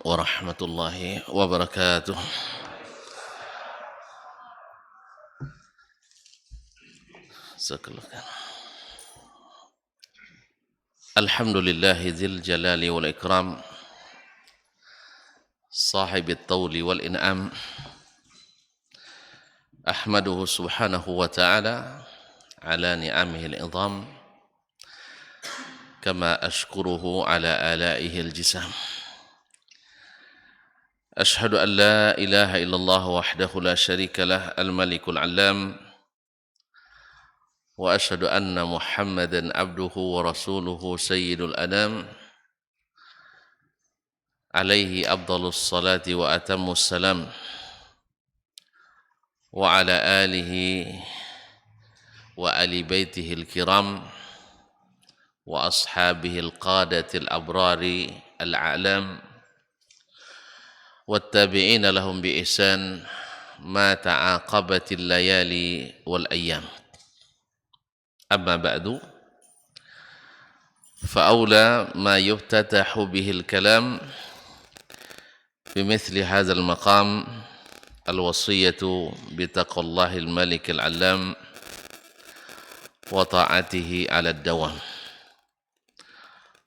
warahmatullahi wabarakatuh. Alhamdulillahi dzil jalali wal ikram, sahibit tawli wal in'am. Ahmaduhu subhanahu wa ta'ala ala ni'amihi al-idham, kama ashkuruhu ala alaihi al-jisam. Ashhadu an la ilaha illallah wahdahu la syarika lah al-malikul alam, wa ashhadu anna muhammadan abduhu wa rasuluhu sayyidul anam, alaihi afdalus salati wa atammus salam, wa ala alihi wa ali baitihi al-kiram wa ashabihi al-qadati al-abrari al-a'lam wattabi'ina lahum bi ihsan ma ta'aqabatil layali wal ayyam. Amma ba'du, fa awla ma yuftatahu bihil kalam bimithli hadzal maqam al-wasiyatu bi taqwallahil malikil alam wa ta'atihi 'ala ad-dawam.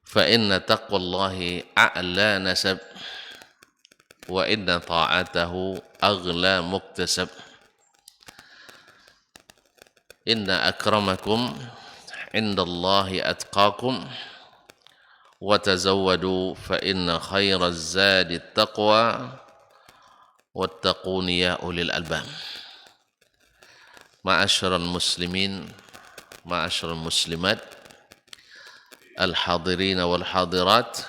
Fa inna taqwallahi a'la nasab wa inna ta'atahu aghla muktasab. Inna akramakum indallahi atqakum wa tazawwadu fa inna khairaz zadi taqwa wattaquni ya ulil albab. Ma'asyiral muslimin, ma'asyiral muslimat, al-hadirina wal hadirat,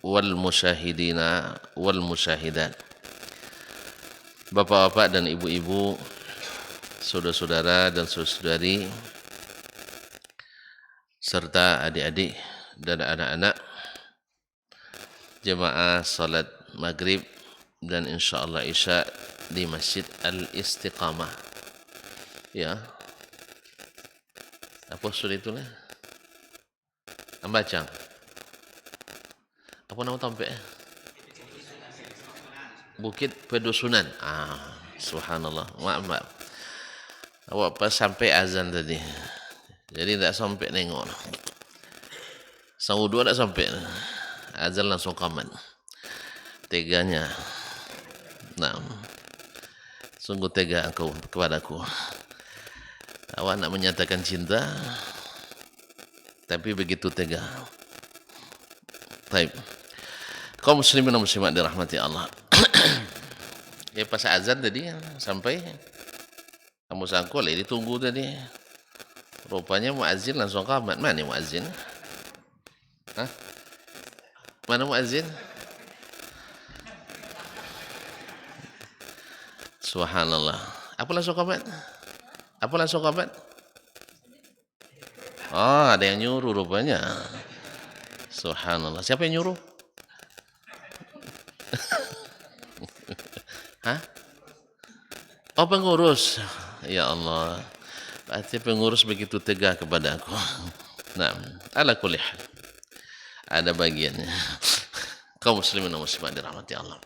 wal musyahidina wal musyahidat. Bapak-bapak dan ibu-ibu, saudara-saudara dan saudari, serta adik-adik dan anak-anak jemaah salat maghrib dan insyaallah isya di Masjid Al-Istiqamah. Ya. Apa sudah itulah? Ambacang. Apa nama tempat? Bukit Pedusunan. Subhanallah. Maaf. Awak pas sampai azan tadi. Jadi tak sampai nengok. Sang dua tak sampai. Azan langsung kaman. Teganya. Nah. Sungguh tega engkau kepadaku. Awak nak menyatakan cinta, tapi begitu tega. Baik. Kaum muslimin dan muslimat dirahmati Allah. Ya pas azan tadi sampai kamu sangkul ditunggu tadi. Rupanya muazzin langsung qamat. Mana muazzin? Hah? Mana muazzin? Subhanallah. Apa langsung qamat? Apa langsung qamat? Oh, ada yang nyuruh rupanya. Subhanallah. Siapa yang nyuruh? Hah? Oh, pengurus. Ya Allah. Berarti pengurus begitu tegar kepada aku. Nah, ala kulli hal. Ada bagiannya. Kaum muslimin dan muslimat dirahmati Allah.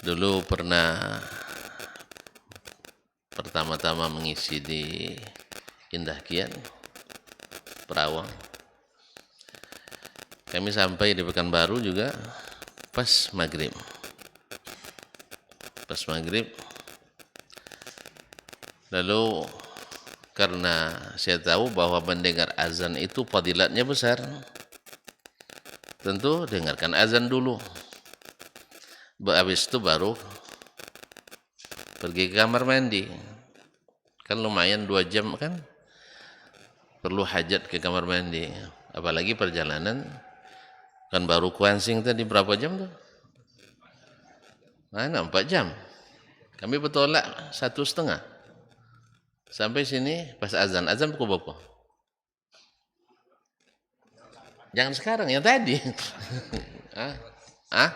Dulu pernah pertama-tama mengisi di Indah Kiat, Perawang. Kami sampai di Pekanbaru juga pas maghrib. Lalu karena saya tahu bahwa mendengar azan itu fadilatnya besar, tentu dengarkan azan dulu. Habis itu baru pergi ke kamar mandi. Kan lumayan 2 jam kan, perlu hajat ke kamar mandi. Apalagi perjalanan kan baru Kuansing tadi berapa jam tuh? 4 jam. Kami bertolak 1,5. Sampai sini pas azan pukul berapa? Jangan sekarang, yang tadi. Hah?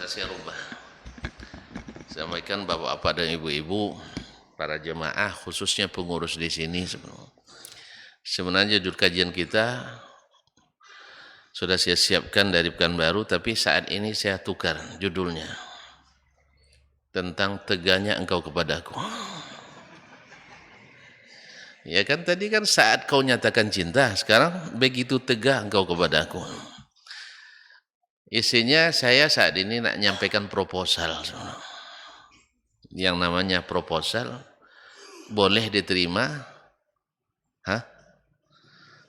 saya rubah. Sampaikan bapak-bapak dan ibu-ibu, para jemaah, khususnya pengurus di sini. Sebenarnya judul kajian kita sudah saya siapkan dari Pekanbaru, tapi saat ini saya tukar judulnya. Tentang teganya engkau kepadaku. Ya kan tadi kan saat kau nyatakan cinta, sekarang begitu tegak engkau kepadaku. Isinya saya saat ini nak nyampaikan proposal. Yang namanya proposal boleh diterima,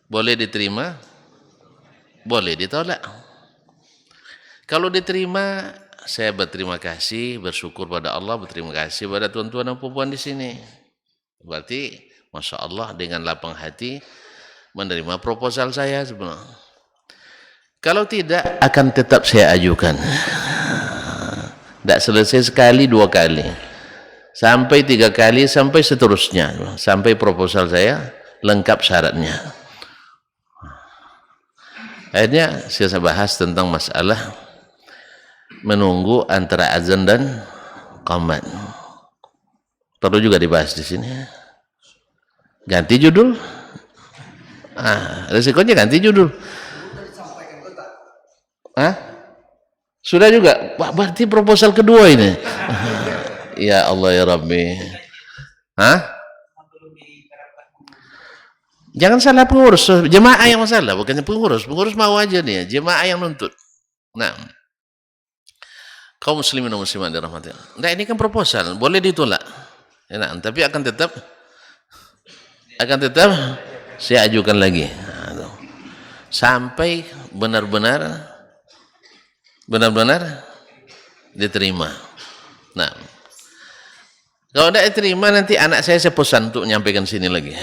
boleh diterima, boleh ditolak. Kalau diterima, saya berterima kasih, bersyukur pada Allah, berterima kasih pada tuan-tuan dan puan di sini. Berarti, masya Allah dengan lapang hati menerima proposal saya sebenarnya. Kalau tidak, akan tetap saya ajukan. Tidak selesai sekali, 2 kali. Sampai 3 kali, sampai seterusnya. Sampai proposal saya lengkap syaratnya. Akhirnya saya bahas tentang masalah menunggu antara azan dan qamat. Perlu juga dibahas di sini. Ganti judul. Resikonya ganti judul. Sudah juga. Wah, berarti proposal kedua ini. Ya Allah ya Rabbi. Jangan salah pengurus, jemaah yang masalah, bukannya pengurus. Pengurus mau aja nih, jemaah yang nuntut. Nah, kaum muslimin dan muslimat dirahmati Allah. Nah, ini kan proposal, boleh ditolak. Ya, nah, tapi akan tetap saya ajukan lagi. Nah, sampai benar-benar diterima. Nah, kalau tidak diterima nanti anak saya pesan untuk menyampaikan sini lagi.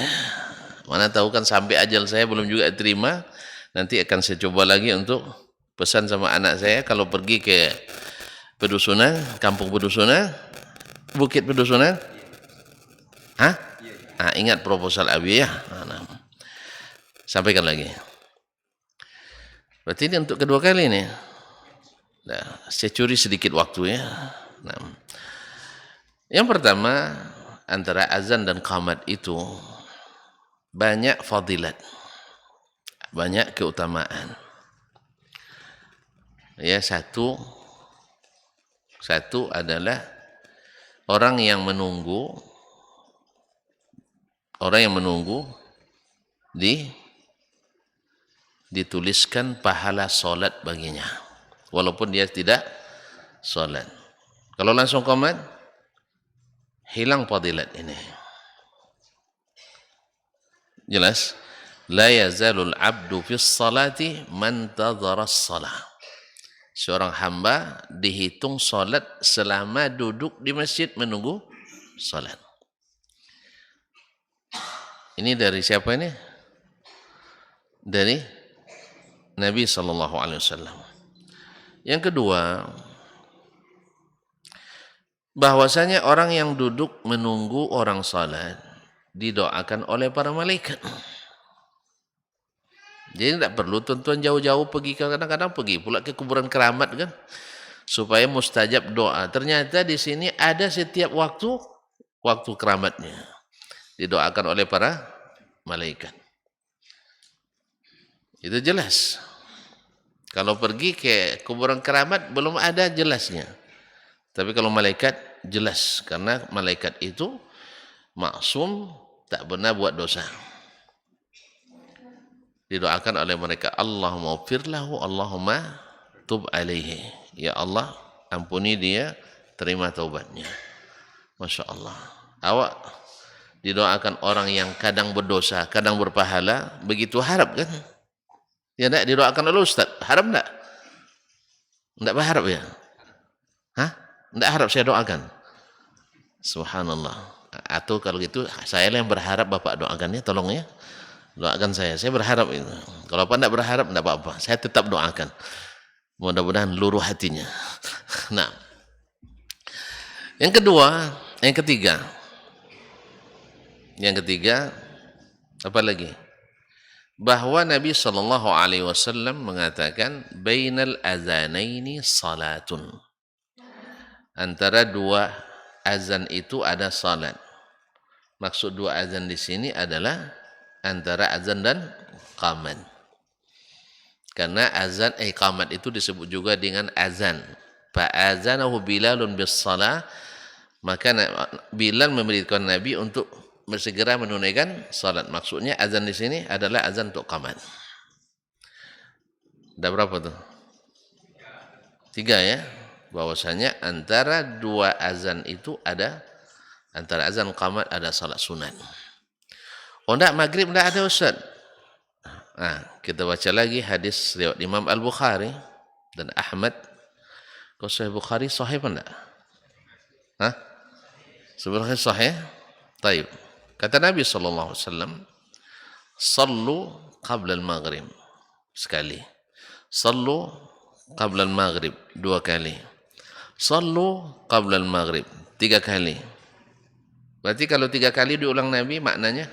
Mana tahu kan sampai ajal saya belum juga diterima, nanti akan saya coba lagi untuk pesan sama anak saya kalau pergi ke pedusunan, kampung pedusunan, bukit pedusunan. Ingat proposal Abi ya. Nah, sampaikan lagi. Berarti ini untuk kedua kali nih. Nah, saya curi sedikit waktu ya. Nah, yang pertama, antara azan dan qamat itu banyak fadilat, banyak keutamaan. Ya, satu adalah orang yang menunggu dituliskan pahala solat baginya, walaupun dia tidak solat. Kalau langsung qamat, hilang fadilat ini. Jelas? La yazalul abdu fis salati man tadhara as-salah. Seorang hamba dihitung salat selama duduk di masjid menunggu salat. Ini dari siapa ini? Dari Nabi sallallahu alaihi wasallam. Yang kedua, bahwasanya orang yang duduk menunggu orang salat didoakan oleh para malaikat. Jadi tidak perlu tuan-tuan jauh-jauh pergi, kadang-kadang pergi pula ke kuburan keramat kan, supaya mustajab doa. Ternyata di sini ada setiap waktu keramatnya didoakan oleh para malaikat. Itu jelas. Kalau pergi ke kuburan keramat belum ada jelasnya. Tapi kalau malaikat jelas, karena malaikat itu maksum, tak pernah buat dosa. Didoakan oleh mereka, Allahumma ufirlahu, Allahumma tub alaihi. Ya Allah, ampuni dia, terima taubatnya. Masya Allah. Awak didoakan orang yang kadang berdosa, kadang berpahala, begitu harap kan? Ya tidak didoakan oleh Ustaz, harap tidak? Tidak berharap ya? Tidak harap saya doakan? Subhanallah. Atau kalau gitu, saya yang berharap Bapak doakan ya, tolong ya. Doakan saya berharap itu. Kalau Pak tidak berharap, tidak apa-apa. Saya tetap doakan. Mudah-mudahan luruh hatinya. Nah, yang ketiga, apa lagi? Bahwa Nabi Shallallahu Alaihi Wasallam mengatakan, bainal azanaini salatun. antara dua azan itu ada salat. Maksud dua azan di sini adalah antara azan dan qamat. Karena azan qamat itu disebut juga dengan azan. Fa'azanahu Bilalun bis-shalah, maka Bilal memberitahukan Nabi untuk bersegera menunaikan salat. Maksudnya azan di sini adalah azan untuk qamat. Ada berapa tuh? 3 ya. Bahwasanya antara dua azan itu ada, antara azan qamat ada salat sunat. Oh enggak, maghrib enggak ada Ustaz. Nah, kita baca lagi hadis riwayat Imam Al-Bukhari dan Ahmad. Kalau Sahih Bukhari sahih apa enggak? Hah? Sebenarnya sahih. Taib. Kata Nabi sallallahu alaihi wasallam, "Shallu qabla al-maghrib." Sekali. "Shallu qabla al-maghrib." 2 kali. "Shallu qabla al-maghrib." 3 kali. Berarti kalau 3 kali diulang Nabi, maknanya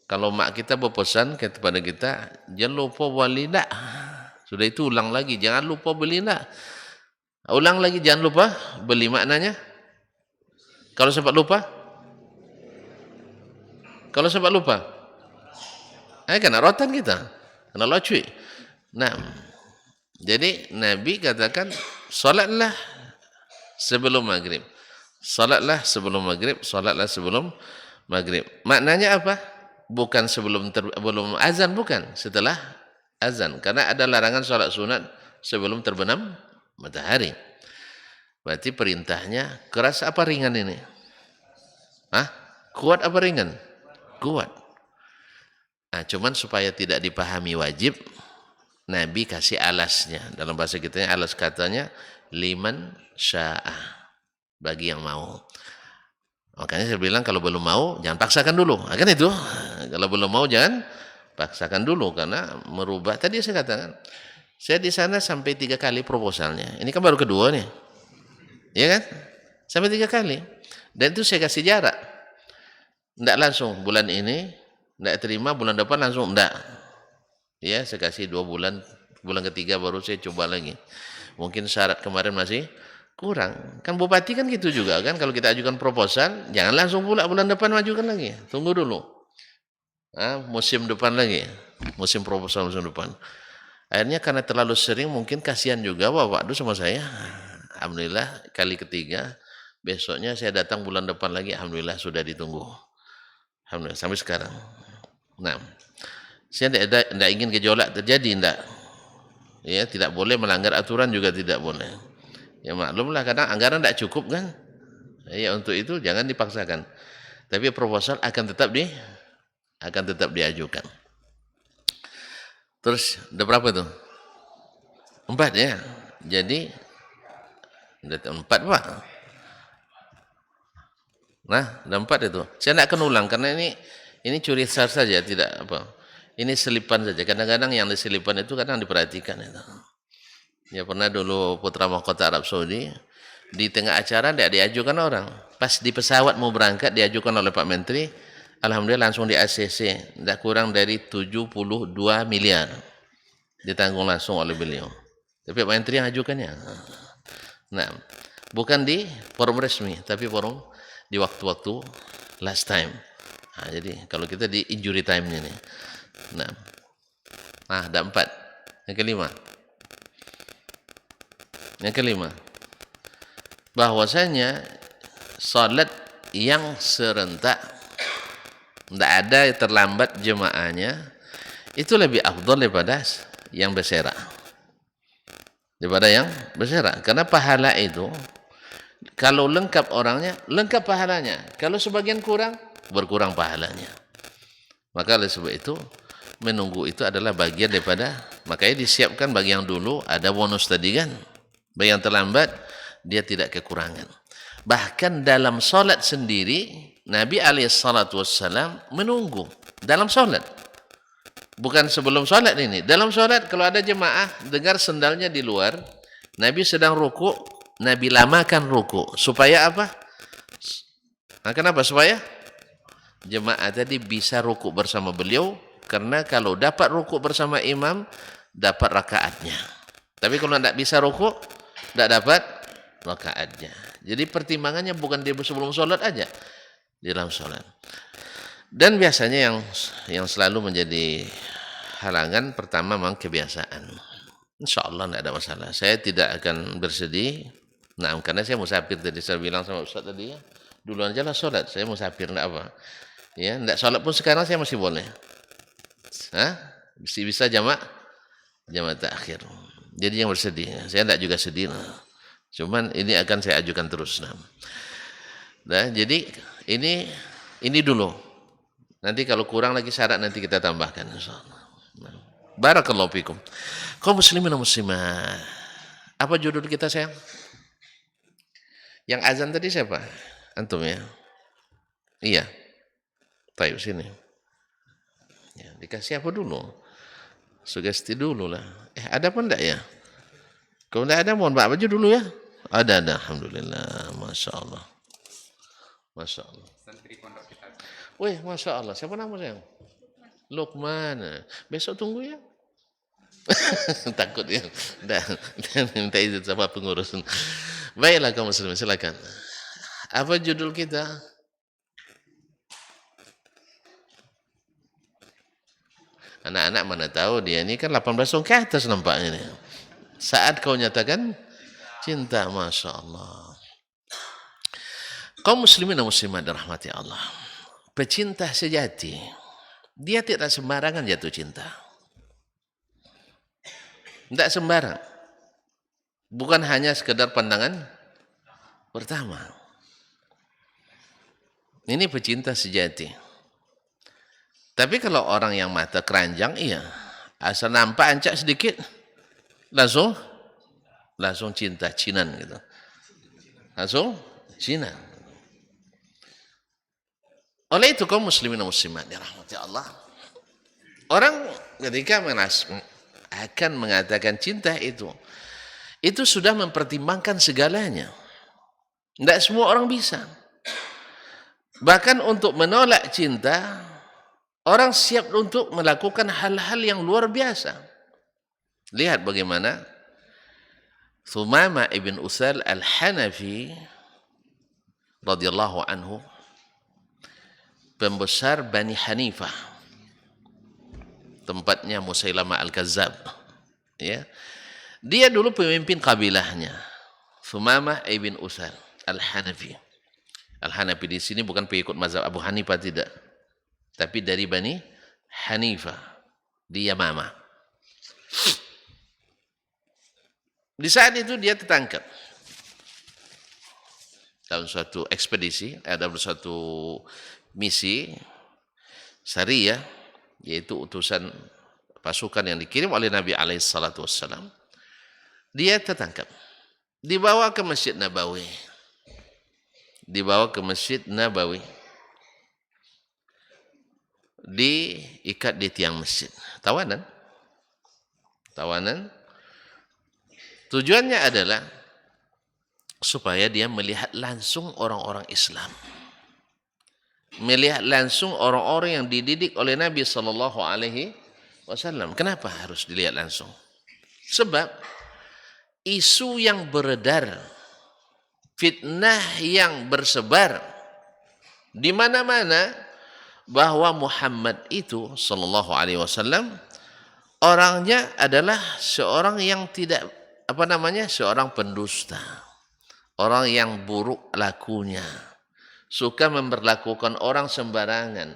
kalau mak kita berpesan kepada kita, jangan lupa beli nak. Sudah itu ulang lagi, jangan lupa beli nak. Ulang lagi, jangan lupa beli, maknanya kalau sempat lupa, kena rotan kita, kena locui. Nah, jadi Nabi katakan, salatlah sebelum maghrib. Salatlah sebelum maghrib, salatlah sebelum maghrib. Maknanya apa? Bukan sebelum azan, bukan, setelah azan. Karena ada larangan salat sunat sebelum terbenam matahari. Berarti perintahnya keras apa ringan ini? Hah? Kuat apa ringan? Kuat. Nah, cuman supaya tidak dipahami wajib, Nabi kasih alasnya. Dalam bahasa kitanya alas katanya liman sya'a, bagi yang mau. Makanya saya bilang kalau belum mau jangan paksakan dulu. Kan itu. Kalau belum mau jangan paksakan dulu, karena merubah. Tadi saya katakan, saya di sana sampai 3 kali proposalnya. Ini kan baru kedua nih. Ya kan? Sampai 3 kali. Dan itu saya kasih jarak. Enggak langsung bulan ini, enggak terima bulan depan langsung, enggak. Ya, saya kasih 2 bulan, bulan ketiga baru saya coba lagi. Mungkin syarat kemarin masih kurang. Kan bupati kan gitu juga kan, kalau kita ajukan proposal, jangan langsung pula bulan depan majukan lagi. Tunggu dulu. Musim depan lagi. Musim proposal musim depan. Akhirnya karena terlalu sering, mungkin kasihan juga Bapak itu sama saya. Alhamdulillah kali ketiga, besoknya saya datang bulan depan lagi, alhamdulillah sudah ditunggu. Alhamdulillah sampai sekarang. Nah, saya tidak ingin gejolak terjadi, tidak. Ya, tidak boleh melanggar aturan juga tidak boleh. Ya maklumlah, kadang anggaran tidak cukup kan. Ya untuk itu jangan dipaksakan. Tapi proposal akan tetap diajukan. Terus ada berapa tuh? 4 ya. Jadi ada 4 Pak. Nah, ada 4 itu. Saya tidak akan ulang karena ini curi sar saja, tidak apa. Ini selipan saja. Kadang-kadang yang diselipan itu kadang diperhatikan itu. Ya pernah dulu putra mahkota Arab Saudi, di tengah acara tidak diajukan orang. Pas di pesawat mau berangkat diajukan oleh Pak Menteri, alhamdulillah langsung di ACC, tidak kurang dari 72 miliar. Ditanggung langsung oleh beliau. Tapi Pak Menteri yang ajukannya. Nah, bukan di forum resmi, tapi forum di waktu-waktu last time. Nah, jadi kalau kita di injury time ini. Nah, ada 4. Yang kelima, bahwasanya salat yang serentak, tidak ada terlambat jemaahnya, itu lebih afdal daripada yang berserak. Karena pahala itu, kalau lengkap orangnya, lengkap pahalanya. Kalau sebagian kurang, berkurang pahalanya. Maka oleh sebab itu, menunggu itu adalah bagian daripada, makanya disiapkan bagi yang dulu, ada bonus tadi kan. Bagi yang terlambat, dia tidak kekurangan. Bahkan dalam solat sendiri, Nabi SAW menunggu. Dalam solat. Bukan sebelum solat ini. Dalam solat, kalau ada jemaah, dengar sendalnya di luar, Nabi sedang ruku, Nabi lamakan ruku. Supaya apa? Nah, kenapa? Supaya jemaah tadi bisa ruku bersama beliau, karena kalau dapat ruku bersama imam, dapat rakaatnya. Tapi kalau tidak bisa ruku, tidak dapat rakaatnya. Jadi pertimbangannya bukan dia sebelum sholat aja, di dalam sholat. Dan biasanya yang selalu menjadi halangan pertama memang kebiasaan. Insya Allah tidak ada masalah. Saya tidak akan bersedih. Nah, karena saya musafir tadi, saya bilang sama Ustaz tadi ya, duluan aja lah sholat. Saya musafir, tidak apa. Ya, tidak sholat pun sekarang saya masih boleh. Hah? Bisa jamak takhir. Jadi yang bersedih, saya tidak juga sedih. Cuman ini akan saya ajukan terus. Nah, jadi ini dulu. Nanti kalau kurang lagi syarat nanti kita tambahkan insyaallah. Barakallahu fikum. Kaum muslimin dan muslimat. Apa judul kita sayang? Yang azan tadi siapa? Antum ya? Iya. Baik sini. Ya, dikasih apa dulu? Sugesti dulu lah. Ada apa enggak ya? Kalau enggak ada mohon maaf aja dulu ya. Ada. Alhamdulillah. Masya Allah. Masya Allah. Santri pondok kita. Wih, Masya Allah. Siapa nama sayang? Lukman. Besok tunggu ya. Takut ya. Dan minta izin sama pengurus. Baiklah kaum muslimin, silakan. Apa judul kita? Anak-anak mana tahu dia ini kan 18 tahun ke atas nampaknya nih. Saat kau nyatakan cinta, Masya Allah. Kaum muslimin dan muslimat dirahmati Allah. Pecinta sejati, dia tidak sembarangan jatuh cinta. Tidak sembarang. Bukan hanya sekedar pandangan pertama. Ini pecinta sejati. Tapi kalau orang yang mata keranjang, iya. Asal nampak ancak sedikit, langsung cinta cinan gitu. Langsung cinan. Oleh itu kaum muslimin dan muslimat dirahmati Allah. Orang ketika akan mengatakan cinta itu sudah mempertimbangkan segalanya. Tidak semua orang bisa. Bahkan untuk menolak cinta, orang siap untuk melakukan hal-hal yang luar biasa. Lihat bagaimana Thumamah ibn Utsal al-Hanafi radhiyallahu anhu, pembesar Bani Hanifah, tempatnya Musailamah al-Kazzab, ya. Dia dulu pemimpin kabilahnya, Thumamah ibn Utsal al-Hanafi. Al-Hanafi di sini bukan pengikut mazhab Abu Hanifah, tidak, tapi dari Bani Hanifah di Yamamah. Di saat itu dia tertangkap dalam suatu ekspedisi, dalam suatu misi syariah, yaitu utusan pasukan yang dikirim oleh Nabi SAW. Dia tertangkap, dibawa ke Masjid Nabawi, diikat di tiang masjid, tawanan. Tujuannya adalah supaya dia melihat langsung orang-orang Islam, melihat langsung orang-orang yang dididik oleh Nabi SAW. Kenapa harus dilihat langsung? Sebab isu yang beredar, fitnah yang bersebar di mana-mana bahwa Muhammad itu SAW orangnya adalah seorang yang tidak seorang pendusta, orang yang buruk lakunya, suka memperlakukan orang sembarangan,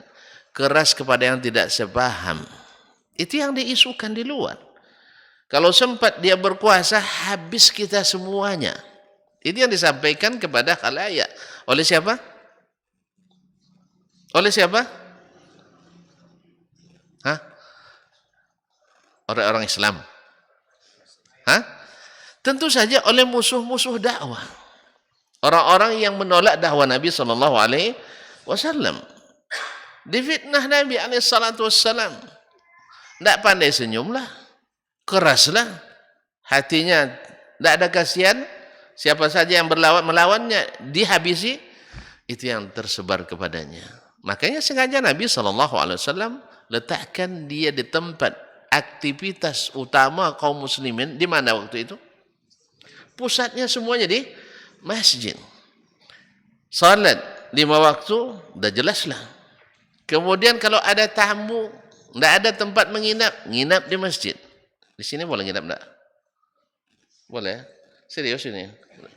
keras kepada yang tidak sepaham. Itu yang diisukan di luar. Kalau sempat dia berkuasa, habis kita semuanya. Itu yang disampaikan kepada khalayak. Oleh siapa? Orang-orang Islam. Tentu saja oleh musuh-musuh dakwah. Orang-orang yang menolak dakwah Nabi SAW. Difitnah Nabi SAW. Tidak pandai senyumlah, keraslah, hatinya tidak ada kasihan. Siapa saja yang melawannya dihabisi. Itu yang tersebar kepadanya. Makanya sengaja Nabi SAW letakkan dia di tempat aktivitas utama kaum muslimin. Di mana waktu itu? Pusatnya semuanya di masjid. Salat 5 waktu, dah jelaslah. Kemudian kalau ada tamu, tidak ada tempat menginap, nginap di masjid. Di sini boleh nginap enggak? Boleh? Serius ini?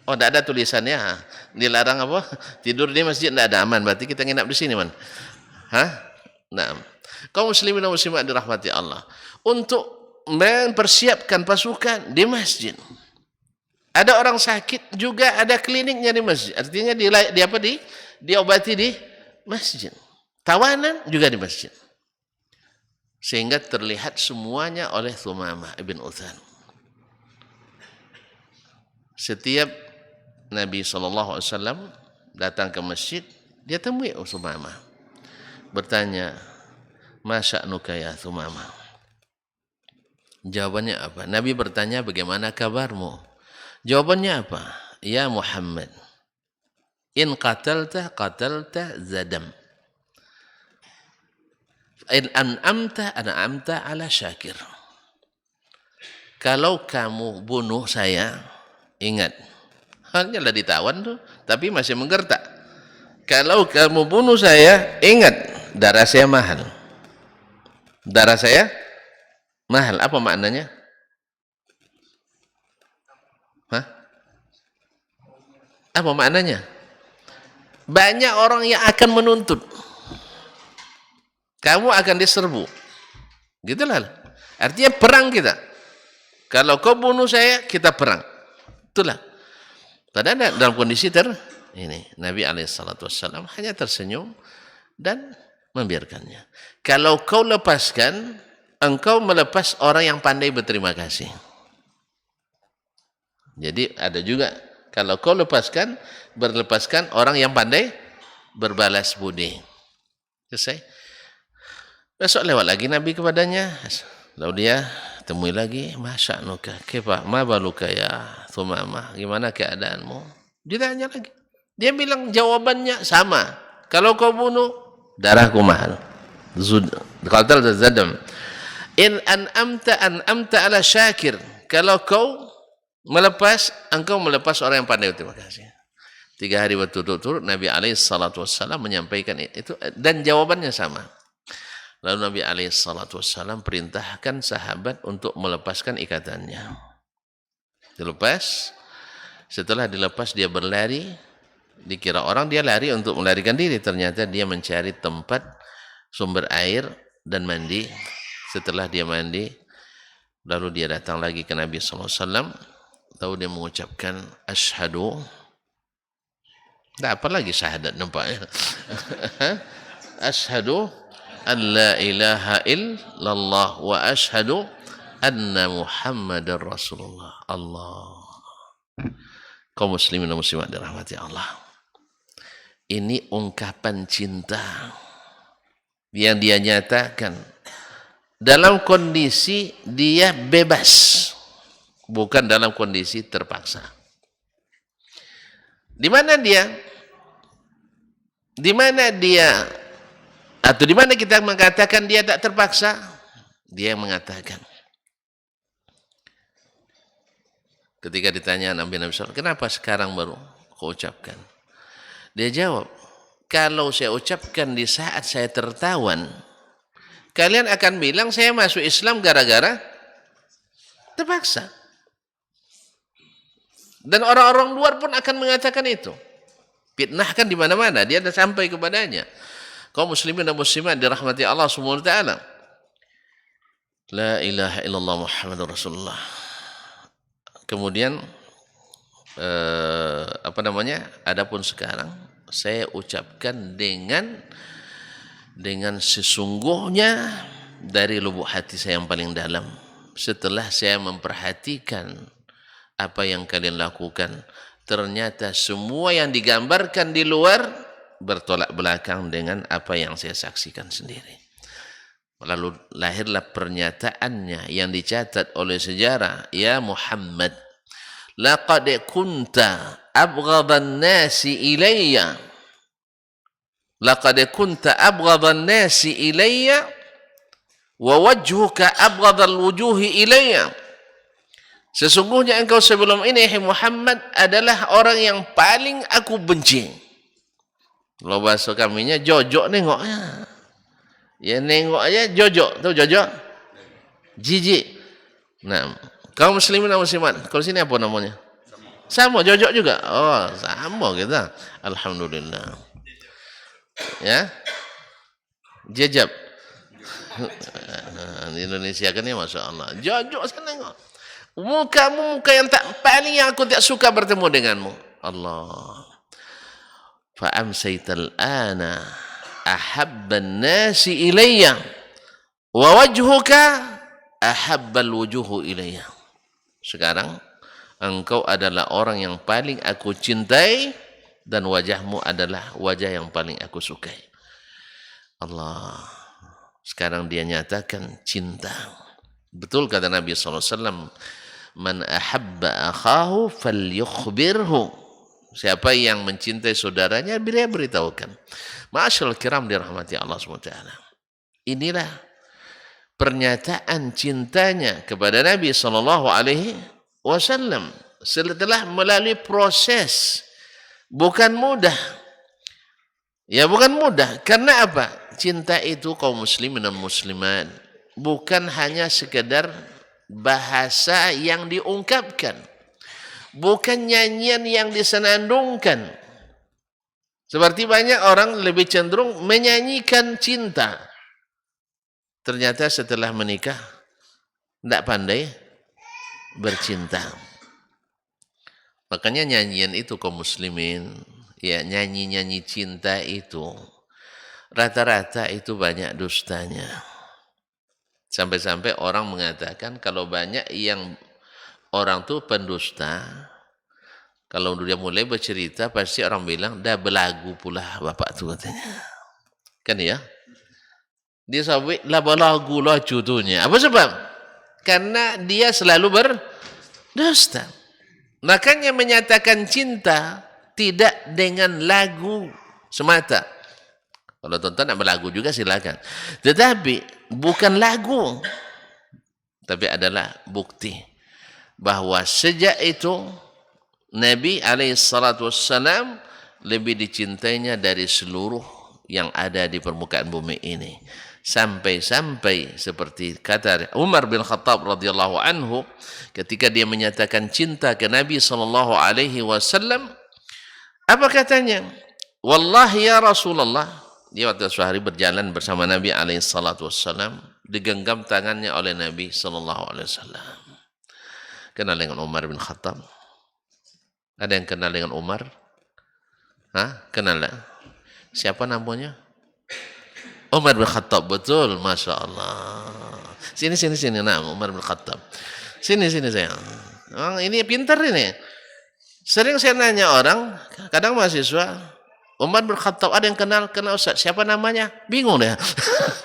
Oh, tidak ada tulisannya. Dilarang apa? Tidur di masjid tidak ada, aman. Berarti kita nginap di sini, man. Hah? Nah, kaum muslimin dan muslimat dirahmati Allah. Untuk mempersiapkan pasukan di masjid. Ada orang sakit juga ada kliniknya di masjid. Artinya diobati di masjid. Tawanan juga di masjid. Sehingga terlihat semuanya oleh Thumamah ibn Uthal. Setiap Nabi SAW datang ke masjid, dia temui Thumamah. Bertanya, "Ma sya'nuka ya Thumamah?" Jawabannya apa? Nabi bertanya, "Bagaimana kabarmu?" Jawabannya apa? "Ya Muhammad, in qatalta zadam. In an'amta ala syakir." Kalau kamu bunuh saya, ingat, hanyalah ditawan tuh, tapi masih menggertak. Kalau kamu bunuh saya, ingat, darah saya mahal. Darah saya mahal. Apa maknanya? Hah? Apa maknanya? Banyak orang yang akan menuntut. Kamu akan diserbu. Gitulah. Artinya perang kita. Kalau kau bunuh saya, kita perang. Itulah. Padahal dalam kondisi ini Nabi SAW hanya tersenyum dan membiarkannya. Kalau kau lepaskan, engkau melepas orang yang pandai berterima kasih. Jadi ada juga kalau kau berlepaskan orang yang pandai berbalas budi. Selesai. Besok lewat lagi Nabi kepadanya. Lalu dia temui lagi, "Masya nuka, kepa, ma baluka ya Thumamah, gimana keadaanmu?" Dia tanya lagi. Dia bilang jawabannya sama. Kalau kau bunuh, darahku mahal. Qatal zadam. In an'amta ala syakir. Kalau kau engkau melepas orang yang pandai berterima kasih. 3 hari berturut-turut Nabi SAW menyampaikan itu dan jawabannya sama. Lalu Nabi SAW perintahkan sahabat untuk melepaskan ikatannya. Dilepas. Setelah dilepas dia berlari. Dikira orang dia lari untuk melarikan diri. Ternyata dia mencari tempat sumber air dan mandi. Setelah dia mandi, lalu dia datang lagi ke Nabi SAW. Lalu dia mengucapkan asyhadu. Tak apa lagi syahadat nampaknya. Asyhadu an la ilaha illallah wa ashhadu anna Muhammadar Rasulullah. Allah. Kaum muslimin dan muslimat dirahmati Allah. Ini ungkapan cinta yang dia nyatakan dalam kondisi dia bebas, bukan dalam kondisi terpaksa. Di mana atau di mana kita mengatakan dia tak terpaksa? Dia mengatakan ketika ditanya Nabi SAW, "Kenapa sekarang baru kau ucapkan?" Dia jawab, "Kalau saya ucapkan di saat saya tertawan, kalian akan bilang saya masuk Islam gara-gara terpaksa. Dan orang-orang luar pun akan mengatakan itu. Fitnahkan di mana-mana, dia dah sampai kepadanya." Kaum muslimin dan muslimat dirahmati Allah Subhanahu wa taala. La ilaha illallah Muhammadur Rasulullah. Kemudian adapun sekarang saya ucapkan dengan sesungguhnya dari lubuk hati saya yang paling dalam. Setelah saya memperhatikan apa yang kalian lakukan, ternyata semua yang digambarkan di luar bertolak belakang dengan apa yang saya saksikan sendiri. Lalu lahirlah pernyataannya yang dicatat oleh sejarah, "Ya Muhammad, laqad kunta abghadan nasi ilayya. Laqad kunta abghadan nasi ilayya wa wajhuka abghadal wujuhi ilayya. Sesungguhnya engkau sebelum ini, hai Muhammad, adalah orang yang paling aku benci. Kalau bahasa kaminya, jojok nengoknya. Ya nengok aja jojok. Tahu jojok? Jijik. Nah, kaum muslimin dan muslimat, kalau sini apa namanya? Sama, jojok juga. Oh, sama kita. Alhamdulillah. Ya, jejab. Di Indonesia kan ya, masya Allah. Jojok saya nengok. Mukamu muka yang paling yang aku tak suka bertemu denganmu. Allah. Fa amsaital ana ahabban nasi ilayya wa wajhuka ahabbal wujuhu ilayya. Sekarang engkau adalah orang yang paling aku cintai dan wajahmu adalah wajah yang paling aku sukai. Allah. Sekarang dia nyatakan cinta. Betul kata Nabi SAW, man ahabba akhahu falyukhbirhu. Siapa yang mencintai saudaranya, dia beritahukan. Ma'asyarul kiram dirahmati Allah SWT. Inilah pernyataan cintanya kepada Nabi SAW setelah melalui proses. Bukan mudah. Ya, bukan mudah. Karena apa? Cinta itu kaum muslimin dan muslimat bukan hanya sekedar bahasa yang diungkapkan, bukan nyanyian yang disenandungkan. Seperti banyak orang lebih cenderung menyanyikan cinta. Ternyata setelah menikah tidak pandai bercinta. Makanya nyanyian itu kaum muslimin, ya nyanyi-nyanyi cinta itu rata-rata itu banyak dustanya. Sampai-sampai orang mengatakan kalau banyak yang orang tuh pendusta, kalau dia mulai bercerita pasti orang bilang dah belagu pula bapak tu katanya. Kan ya? Dia sampai lah belagu lah contohnya. Apa sebab? Karena dia selalu berdusta. Makanya menyatakan cinta tidak dengan lagu semata. Kalau tuan-tuan nak berlagu juga silakan. Tetapi bukan lagu, tapi adalah bukti bahwa sejak itu Nabi SAW lebih dicintainya dari seluruh yang ada di permukaan bumi ini. Sampai-sampai seperti kata Umar bin Khattab radhiyallahu anhu ketika dia menyatakan cinta ke Nabi SAW, apa katanya? Wallahi ya Rasulullah. Dia waktu suatu hari berjalan bersama Nabi SAW, digenggam tangannya oleh Nabi SAW. Kenal dengan Umar bin Khattab? Ada yang kenal dengan Umar? Hah? Kenal tak? Siapa namanya? Umar bin Khattab, betul, Masya Allah. Sini. Nah, Umar bin Khattab. Sini sayang. Oh, ini pintar ini. Sering saya nanya orang, kadang mahasiswa, Umar bin Khattab ada yang kenal Ustaz. Siapa namanya? Bingung deh.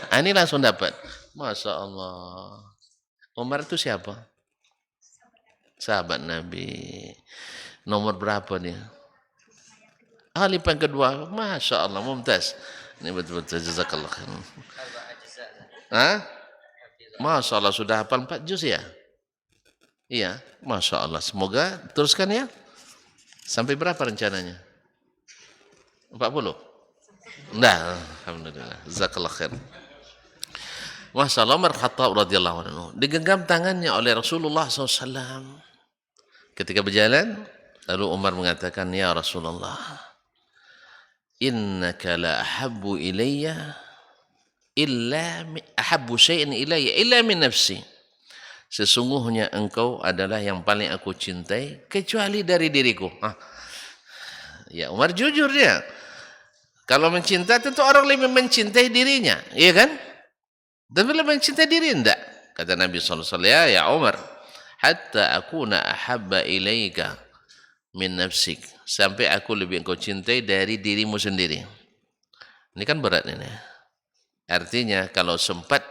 Ini langsung dapat. Masya Allah. Umar itu siapa? Sahabat Nabi. Nomor berapa dia? Alif yang kedua. Masya Allah. Mumtaz. Ini betul-betul. Jazakallah. Hah? Masya Allah. Sudah hafal 4 juz ya? Iya. Masya Allah. Semoga teruskan ya. Sampai berapa rencananya? 40? Nah, alhamdulillah. Jazakallah khair. Masya Allah, Umar Khattab radhiyallahu anhu digenggam tangannya oleh Rasulullah SAW. Ketika berjalan, lalu Umar mengatakan, ya Rasulullah, innaka la ahabbu ilayya ahabbu syai'in ilayya illa min nafsi. Sesungguhnya engkau adalah yang paling aku cintai kecuali dari diriku. Ya, Umar jujur dia. Kalau mencinta tentu orang lebih mencintai dirinya, iya kan? Dan lebih mencintai diri enggak? Kata Nabi SAW, ya Umar, hatta akuna ahabba ilaika min nafsik. Sampai aku lebih engkau cintai dari dirimu sendiri. Ini kan berat ini. Artinya kalau sempat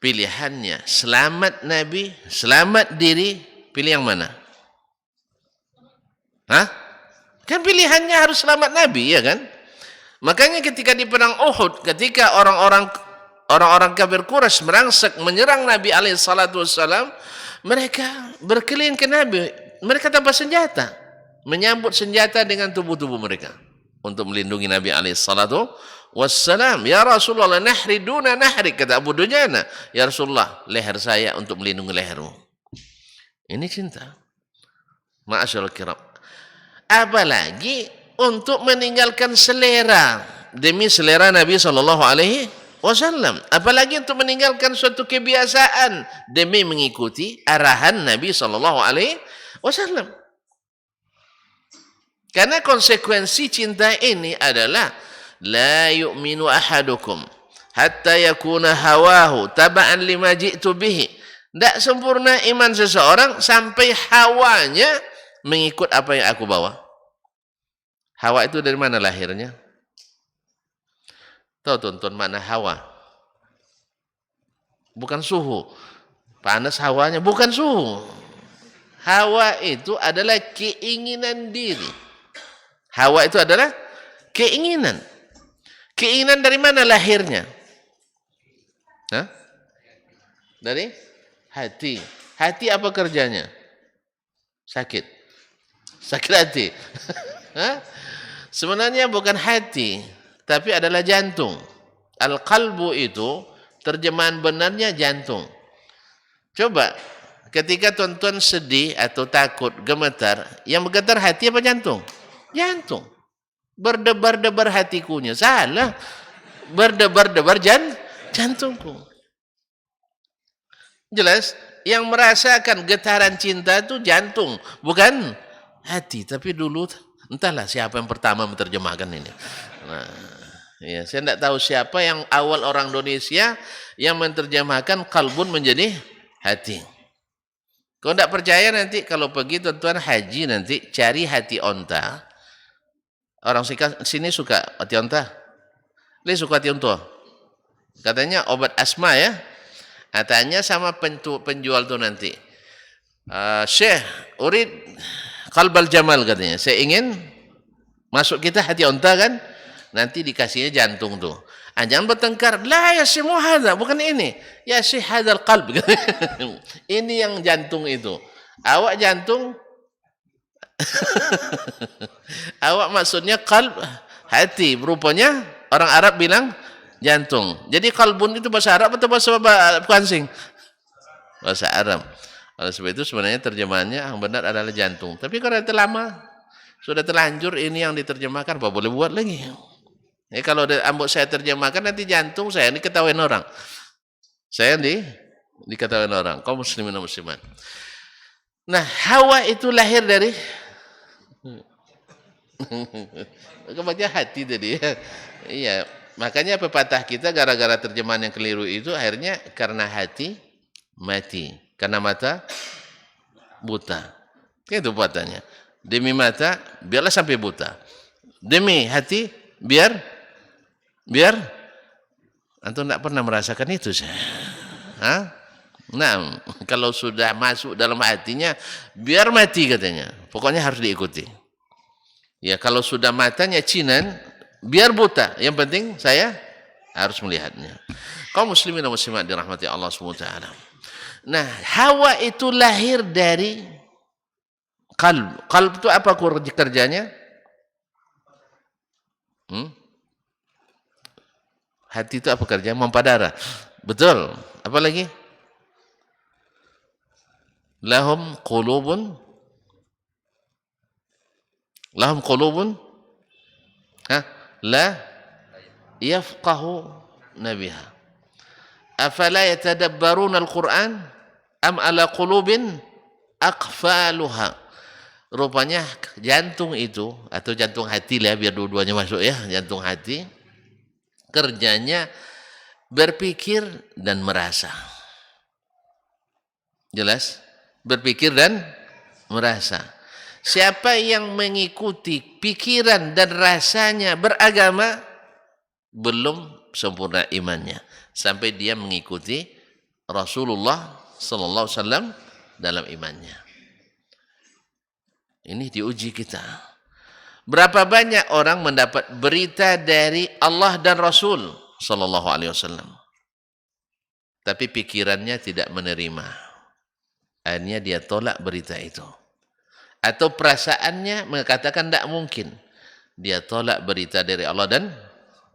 pilihannya selamat Nabi, selamat diri, pilih yang mana? Hah? Kan pilihannya harus selamat Nabi, ya kan? Makanya ketika di perang Uhud, ketika orang-orang orang-orang kafir Quraisy merangsek menyerang Nabi alaihi salatu wassalam, mereka berkeliling ke Nabi, mereka tanpa senjata, menyambut senjata dengan tubuh-tubuh mereka untuk melindungi Nabi alaihi salatu wassalam. Ya Rasulullah, nahri duna nahri, kata Abu Dujana, ya Rasulullah, leher saya untuk melindungi lehermu. Ini cinta. Ma'asyiral kiram. Apalagi untuk meninggalkan selera demi selera Nabi sallallahu alaihi wasallam. Apalagi untuk meninggalkan suatu kebiasaan demi mengikuti arahan Nabi sallallahu alaihi wasallam. Karena konsekuensi cinta ini adalah la yu'minu ahadukum hatta yakuna hawahu taba'an lima ji'tu bihi. Tidak sempurna iman seseorang sampai hawanya mengikut apa yang aku bawa. Hawa itu dari mana lahirnya? Tahu tuan-tuan makna hawa? Bukan suhu. Panas hawanya, bukan suhu. Hawa itu adalah keinginan diri. Hawa itu adalah keinginan. Keinginan dari mana lahirnya? Hah? Dari hati. Hati apa kerjanya? Sakit. Sakit hati. Hah? Sebenarnya bukan hati, tapi adalah jantung. Al-qalbu itu terjemahan benarnya jantung. Coba, ketika tuan-tuan sedih atau takut, gemetar, yang bergetar hati apa jantung? Jantung. Berdebar-debar hatikunya. Salah. Berdebar-debar jantungku. Jelas? Yang merasakan getaran cinta itu jantung, bukan hati. Tapi dulu entahlah siapa yang pertama menerjemahkan ini. Nah, ya, saya tidak tahu siapa yang awal orang Indonesia yang menerjemahkan kalbun menjadi hati. Kalau tidak percaya nanti kalau pergi tuan-tuan haji nanti cari hati onta. Orang sini suka hati onta. Dia suka hati onta. Katanya obat asma ya. Tanya sama penjual tuh nanti. Syekh, urid qalbal jamal katanya. Saya ingin masuk kita hati onta kan? Nanti dikasihnya jantung tuh. Jangan bertengkar. La ya semua hadza, bukan ini. Ya syekh hadzal qalb. Ini yang jantung itu. Awak jantung. Awak maksudnya qalb, hati. Rupanya orang Arab bilang jantung. Jadi kalbun itu bahasa Arab atau bahasa Pansing? Bahasa Arab. Oleh sebab itu sebenarnya terjemahannya yang benar adalah jantung. Tapi kalau itu lama, sudah terlanjur ini yang diterjemahkan, apa boleh buat lagi? Kalau ambok saya terjemahkan nanti jantung saya ini ketahuan orang. Saya diketahuan orang. Kaum muslimin dan muslimat. Nah, hawa itu lahir dari kebaca hati tadi. Iya. Makanya pepatah kita gara-gara terjemahan yang keliru itu akhirnya karena hati mati, karena mata buta. Itu pepatahnya. Demi mata biarlah sampai buta. Demi hati biar antum tidak pernah merasakan itu saya. Hah? Nah, kalau sudah masuk dalam hatinya biar mati katanya. Pokoknya harus diikuti. Ya kalau sudah matanya cinan biar buta, yang penting saya harus melihatnya. Kaum muslimin dan muslimat dirahmati Allah SWT. Nah, hawa itu lahir dari qalb. Qalb itu apa kerjanya? Hati itu apa kerjanya? Memompa darah. Betul. Apa lagi? Lahum qulubun la yafqahu nabiha. Afala yatadabbaruna al-Quran am ala qulubin aqfaluha. Rupanya jantung itu atau jantung hati lah, biar dua-duanya masuk ya, jantung hati kerjanya berpikir dan merasa. Jelas? Berpikir dan merasa. Siapa yang mengikuti pikiran dan rasanya beragama belum sempurna imannya sampai dia mengikuti Rasulullah sallallahu alaihi wasallam dalam imannya. Ini diuji kita. Berapa banyak orang mendapat berita dari Allah dan Rasul sallallahu alaihi wasallam. tapi pikirannya tidak menerima. Akhirnya dia tolak berita itu. Atau perasaannya mengatakan tidak mungkin. Dia tolak berita dari Allah dan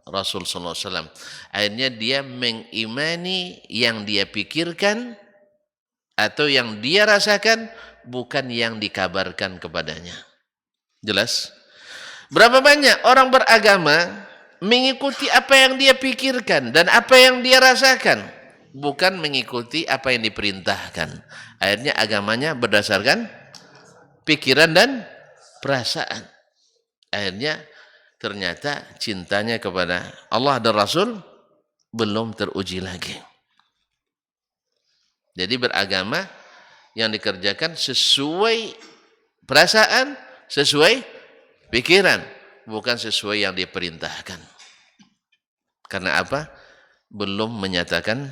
Rasul sallallahu alaihi wasallam. Akhirnya dia mengimani yang dia pikirkan atau yang dia rasakan, bukan yang dikabarkan kepadanya. Jelas? Berapa banyak orang beragama mengikuti apa yang dia pikirkan dan apa yang dia rasakan, bukan mengikuti apa yang diperintahkan. Akhirnya agamanya berdasarkan pikiran dan perasaan. Akhirnya ternyata cintanya kepada Allah dan Rasul belum teruji lagi. Jadi beragama yang dikerjakan sesuai perasaan, sesuai pikiran, bukan sesuai yang diperintahkan. Karena apa? Belum menyatakan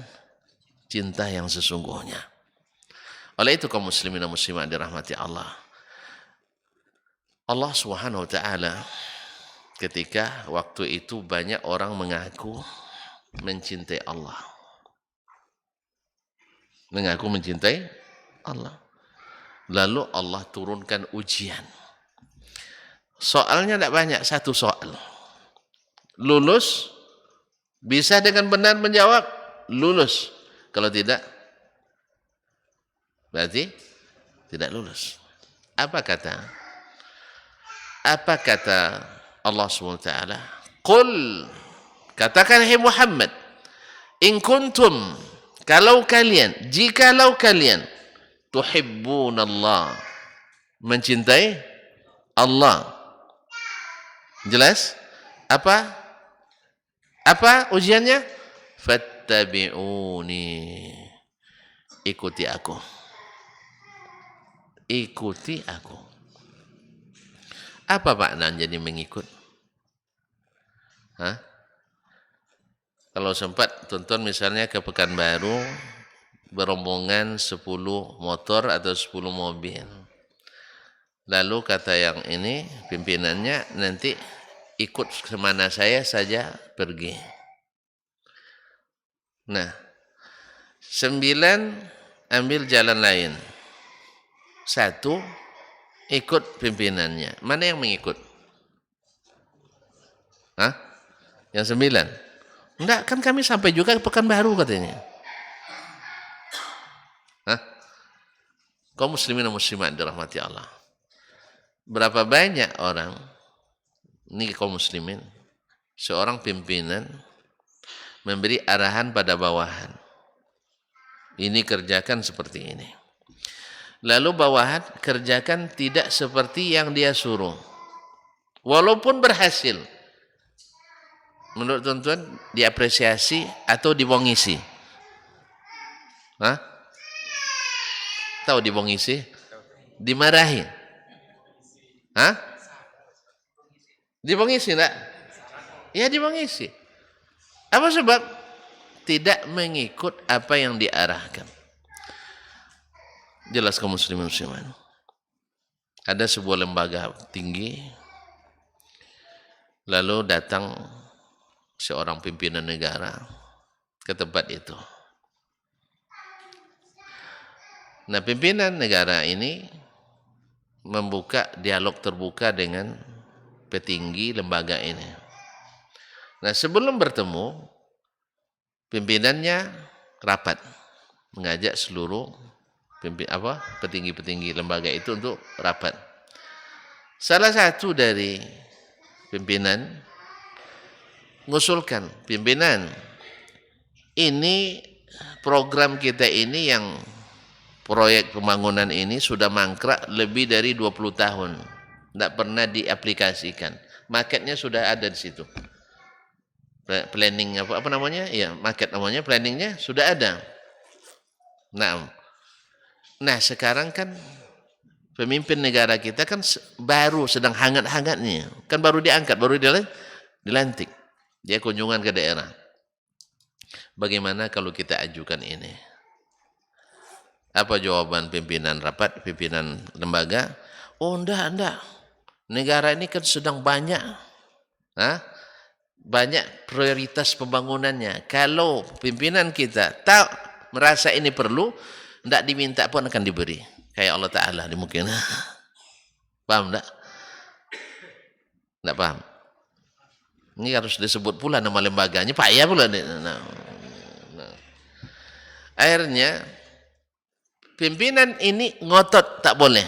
cinta yang sesungguhnya. Oleh itu kaum muslimin dan muslimat dirahmati Allah. Allah Subhanahu wa taala ketika waktu itu banyak orang mengaku mencintai Allah. Mengaku mencintai Allah. Lalu Allah turunkan ujian. Soalnya tidak banyak, satu soal. Lulus, bisa dengan benar menjawab, lulus. Kalau tidak, berarti tidak lulus. Apa kata Allah SWT? Qul, katakan hai Muhammad, in kuntum, jikalau kalian tuhibbunallah, mencintai Allah. Jelas? Apa ujiannya? Fattabi'uni, ikuti aku. Ikuti aku. Apa makna jadi mengikut? Hah? Kalau sempat tonton misalnya ke Pekanbaru, berombongan 10 motor atau 10 mobil. Lalu kata yang ini, pimpinannya, nanti ikut kemana saya saja pergi. Nah, 9 ambil jalan lain. 1 ikut pimpinannya. Mana yang mengikut? Hah? Yang 9? Enggak, kan kami sampai juga ke Pekanbaru katanya. Hah? Kaum muslimin dan muslimat dirahmati Allah. Berapa banyak orang, ini kaum muslimin, seorang pimpinan memberi arahan pada bawahan. Ini kerjakan seperti ini. Lalu bawahan kerjakan tidak seperti yang dia suruh. Walaupun berhasil. Menurut tuan-tuan, diapresiasi atau dibongisi? Hah? Tahu dibongisi? Dimarahi? Hah? Dibongisi enggak? Ya dibongisi. Apa sebab? Tidak mengikut apa yang diarahkan. Jelas kaum muslimin muslimat. Ada sebuah lembaga tinggi, lalu datang seorang pimpinan negara ke tempat itu. Nah, pimpinan negara ini membuka dialog terbuka dengan petinggi lembaga ini. Nah, sebelum bertemu, pimpinannya rapat, mengajak seluruh petinggi-petinggi lembaga itu untuk rapat. Salah satu dari pimpinan mengusulkan, pimpinan, ini program kita ini yang proyek pembangunan ini sudah mangkrak lebih dari 20 tahun. Tidak pernah diaplikasikan. Marketnya sudah ada di situ. Planning apa namanya? Ya, market namanya, planningnya sudah ada. Nah, sekarang kan pemimpin negara kita kan baru sedang hangat-hangatnya. Kan baru diangkat, baru dilantik. Dia kunjungan ke daerah. Bagaimana kalau kita ajukan ini? Apa jawaban pimpinan rapat, pimpinan lembaga? Oh, enggak. Negara ini kan sedang banyak prioritas pembangunannya. Kalau pimpinan kita merasa ini perlu, tidak diminta pun akan diberi. Kayak Allah Ta'ala di mungkin. Paham tidak? Tidak paham. Ini harus disebut pula nama lembaganya, payah pula. Nah. Akhirnya pimpinan ini ngotot tak boleh.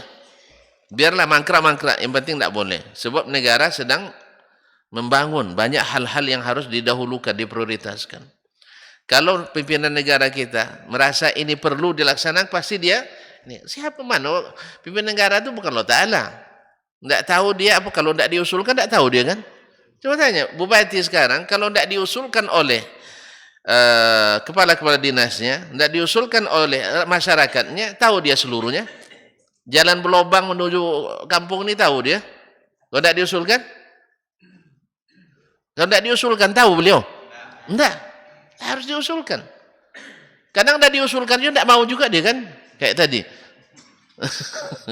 Biarlah mangkrak-mangkrak, yang penting tak boleh. Sebab negara sedang membangun banyak hal-hal yang harus didahulukan, diprioritaskan. Kalau pimpinan negara kita merasa ini perlu dilaksanakan, pasti dia, ini, siapa mana pimpinan negara itu bukan Allah Ta'ala. Tidak tahu dia apa, kalau tidak diusulkan, tidak tahu dia kan. Coba tanya, bupati sekarang, kalau tidak diusulkan oleh kepala-kepala dinasnya, tidak diusulkan oleh masyarakatnya, tahu dia seluruhnya. Jalan berlobang menuju kampung ini tahu dia. Kalau tidak diusulkan? Kalau tidak diusulkan, tahu beliau? Tidak. Harus diusulkan. Kadang tidak diusulkan juga, tidak mau juga dia kan. Kayak tadi.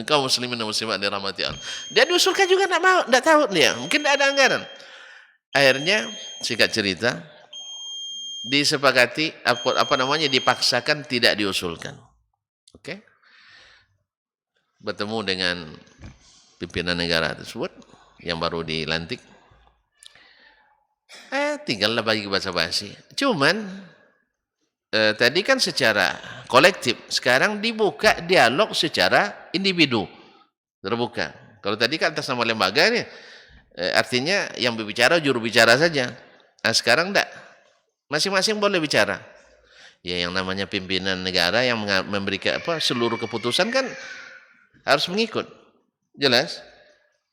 Kaum muslimin dan muslimat dirahmati Allah. Dia diusulkan juga tidak mau, tidak tahu dia. Mungkin tidak ada anggaran. Akhirnya singkat cerita disepakati dipaksakan tidak diusulkan. Oke? Bertemu dengan pimpinan negara tersebut yang baru dilantik. Tinggallah bagi basa-basi. Cuman tadi kan secara kolektif, sekarang dibuka dialog secara individu, terbuka. Kalau tadi kan atas nama lembaga nih, artinya yang berbicara juru bicara saja. Nah sekarang enggak, masing-masing boleh bicara. Ya yang namanya pimpinan negara yang memberikan seluruh keputusan kan harus mengikut. Jelas?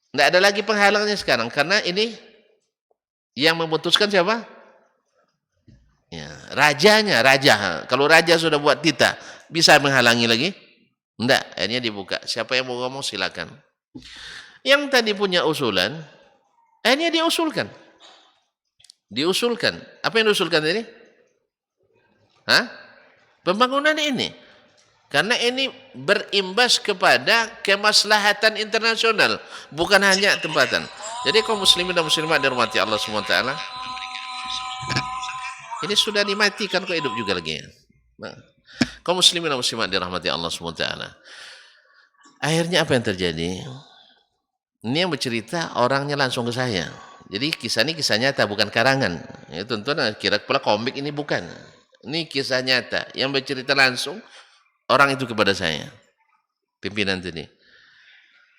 Enggak ada lagi penghalangnya sekarang karena ini yang memutuskan siapa? Ya, rajanya, raja. Kalau raja sudah buat tita, bisa menghalangi lagi? Enggak, akhirnya dibuka. Siapa yang mau ngomong silakan. Yang tadi punya usulan, akhirnya diusulkan. Diusulkan. Apa yang diusulkan tadi? Hah? Pembangunan ini. Karena ini berimbas kepada kemaslahatan internasional, bukan hanya tempatan. Jadi kaum muslimin dan muslimat dirahmati Allah SWT, ini sudah dimatikan kok hidup juga lagi. Nah, kaum muslimin dan muslimat dirahmati Allah SWT. Akhirnya apa yang terjadi? Ini yang bercerita orangnya langsung ke saya. Jadi kisah ini kisah nyata, bukan karangan. Ya, tentu kira pula komik ini bukan. Ini kisah nyata yang bercerita langsung orang itu kepada saya, pimpinan ini.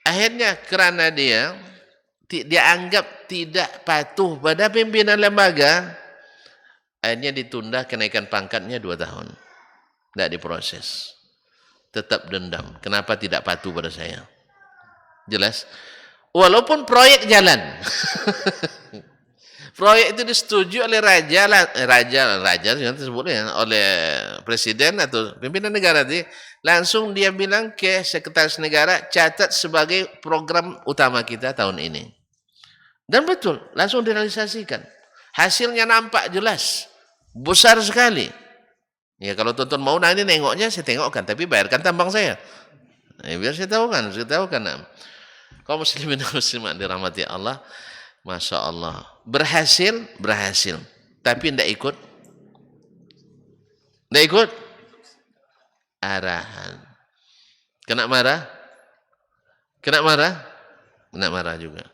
Akhirnya karena dia dianggap tidak patuh pada pimpinan lembaga, akhirnya ditunda kenaikan pangkatnya 2 tahun. Tidak diproses. Tetap dendam. Kenapa tidak patuh pada saya? Jelas? Walaupun proyek jalan. Proyek itu disetujui oleh raja disebutnya oleh presiden atau pimpinan negara tadi, langsung dia bilang ke sekretaris negara, catat sebagai program utama kita tahun ini. Dan betul, langsung direalisasikan. Hasilnya nampak jelas, besar sekali. Ya kalau tonton mau ini nengoknya saya tengokkan, tapi bayarkan tambang saya. Biar saya tahu kan. Kaum muslimin dan muslimat dirahmati Allah, Masya Allah, berhasil, tapi tidak ikut arahan. Kena marah juga.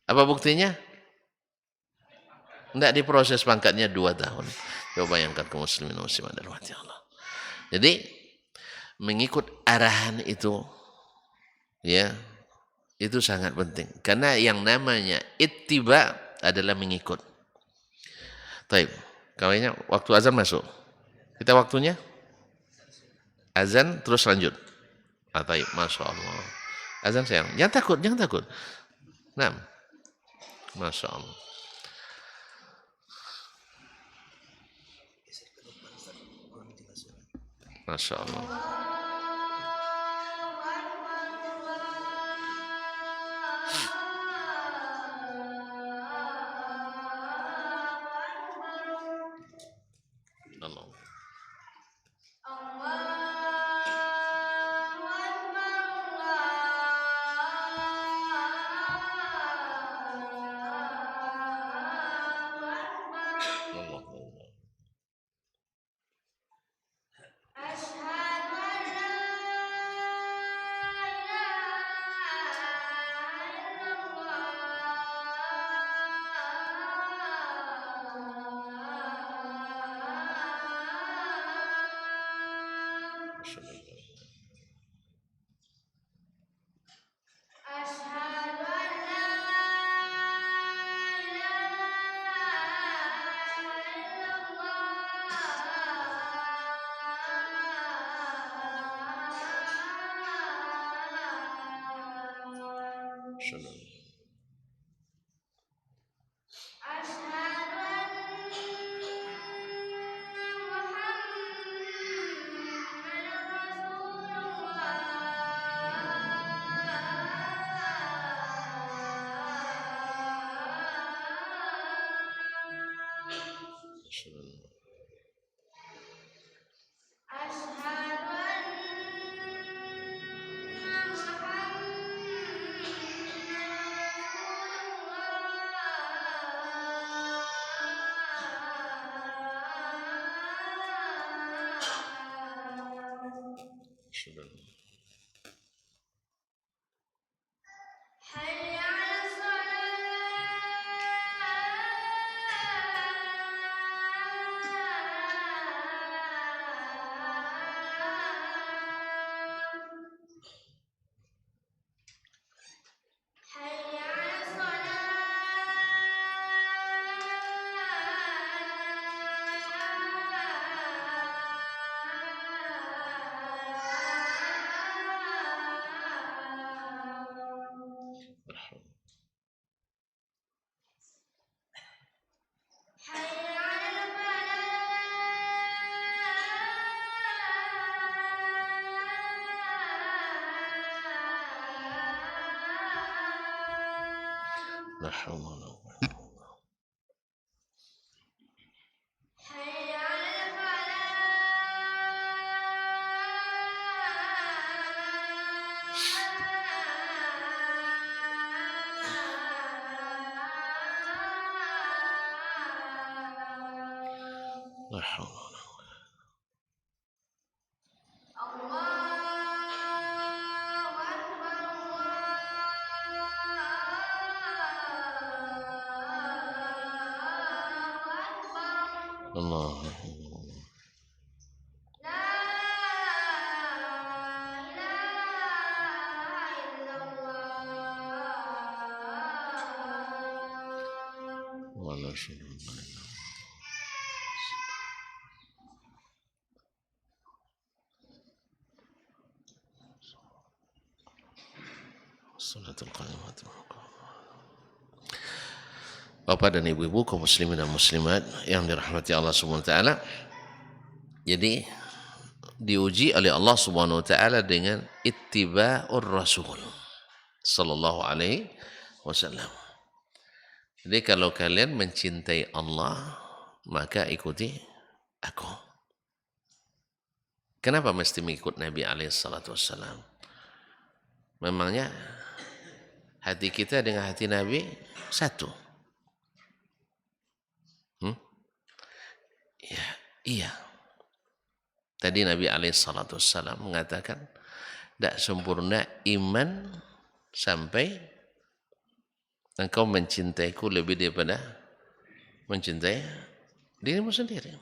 Apa buktinya? Tidak diproses pangkatnya 2 tahun. Coba bayangkan kaum muslimin dan muslimat dirahmati Allah. Jadi mengikut arahan itu, ya, itu sangat penting. Karena yang namanya ittiba adalah mengikut. Taib. Kawainya waktu azan masuk. Kita waktunya azan terus lanjut. Taib. Masya Allah. Azan sayang. Jangan takut. Nah. Masya Allah. Masya Allah. Allah. La haula wala la haula wala Allah. Wala syukur. Salatul qaimat. Bapak dan ibu-ibu kaum muslimin dan muslimat yang dirahmati Allah Subhanahu wa taala. Jadi diuji oleh Allah Subhanahu wa taala dengan ittiba'ur rasul sallallahu alaihi wasallam. Jadi kalau kalian mencintai Allah, maka ikuti aku. Kenapa mesti mengikut Nabi alaihi salatu wasallam? Memangnya hati kita dengan hati Nabi satu? Ya, iya. Tadi Nabi alaihissalatu wassalam mengatakan, tidak sempurna iman sampai engkau mencintaiku lebih daripada mencintai dirimu sendiri.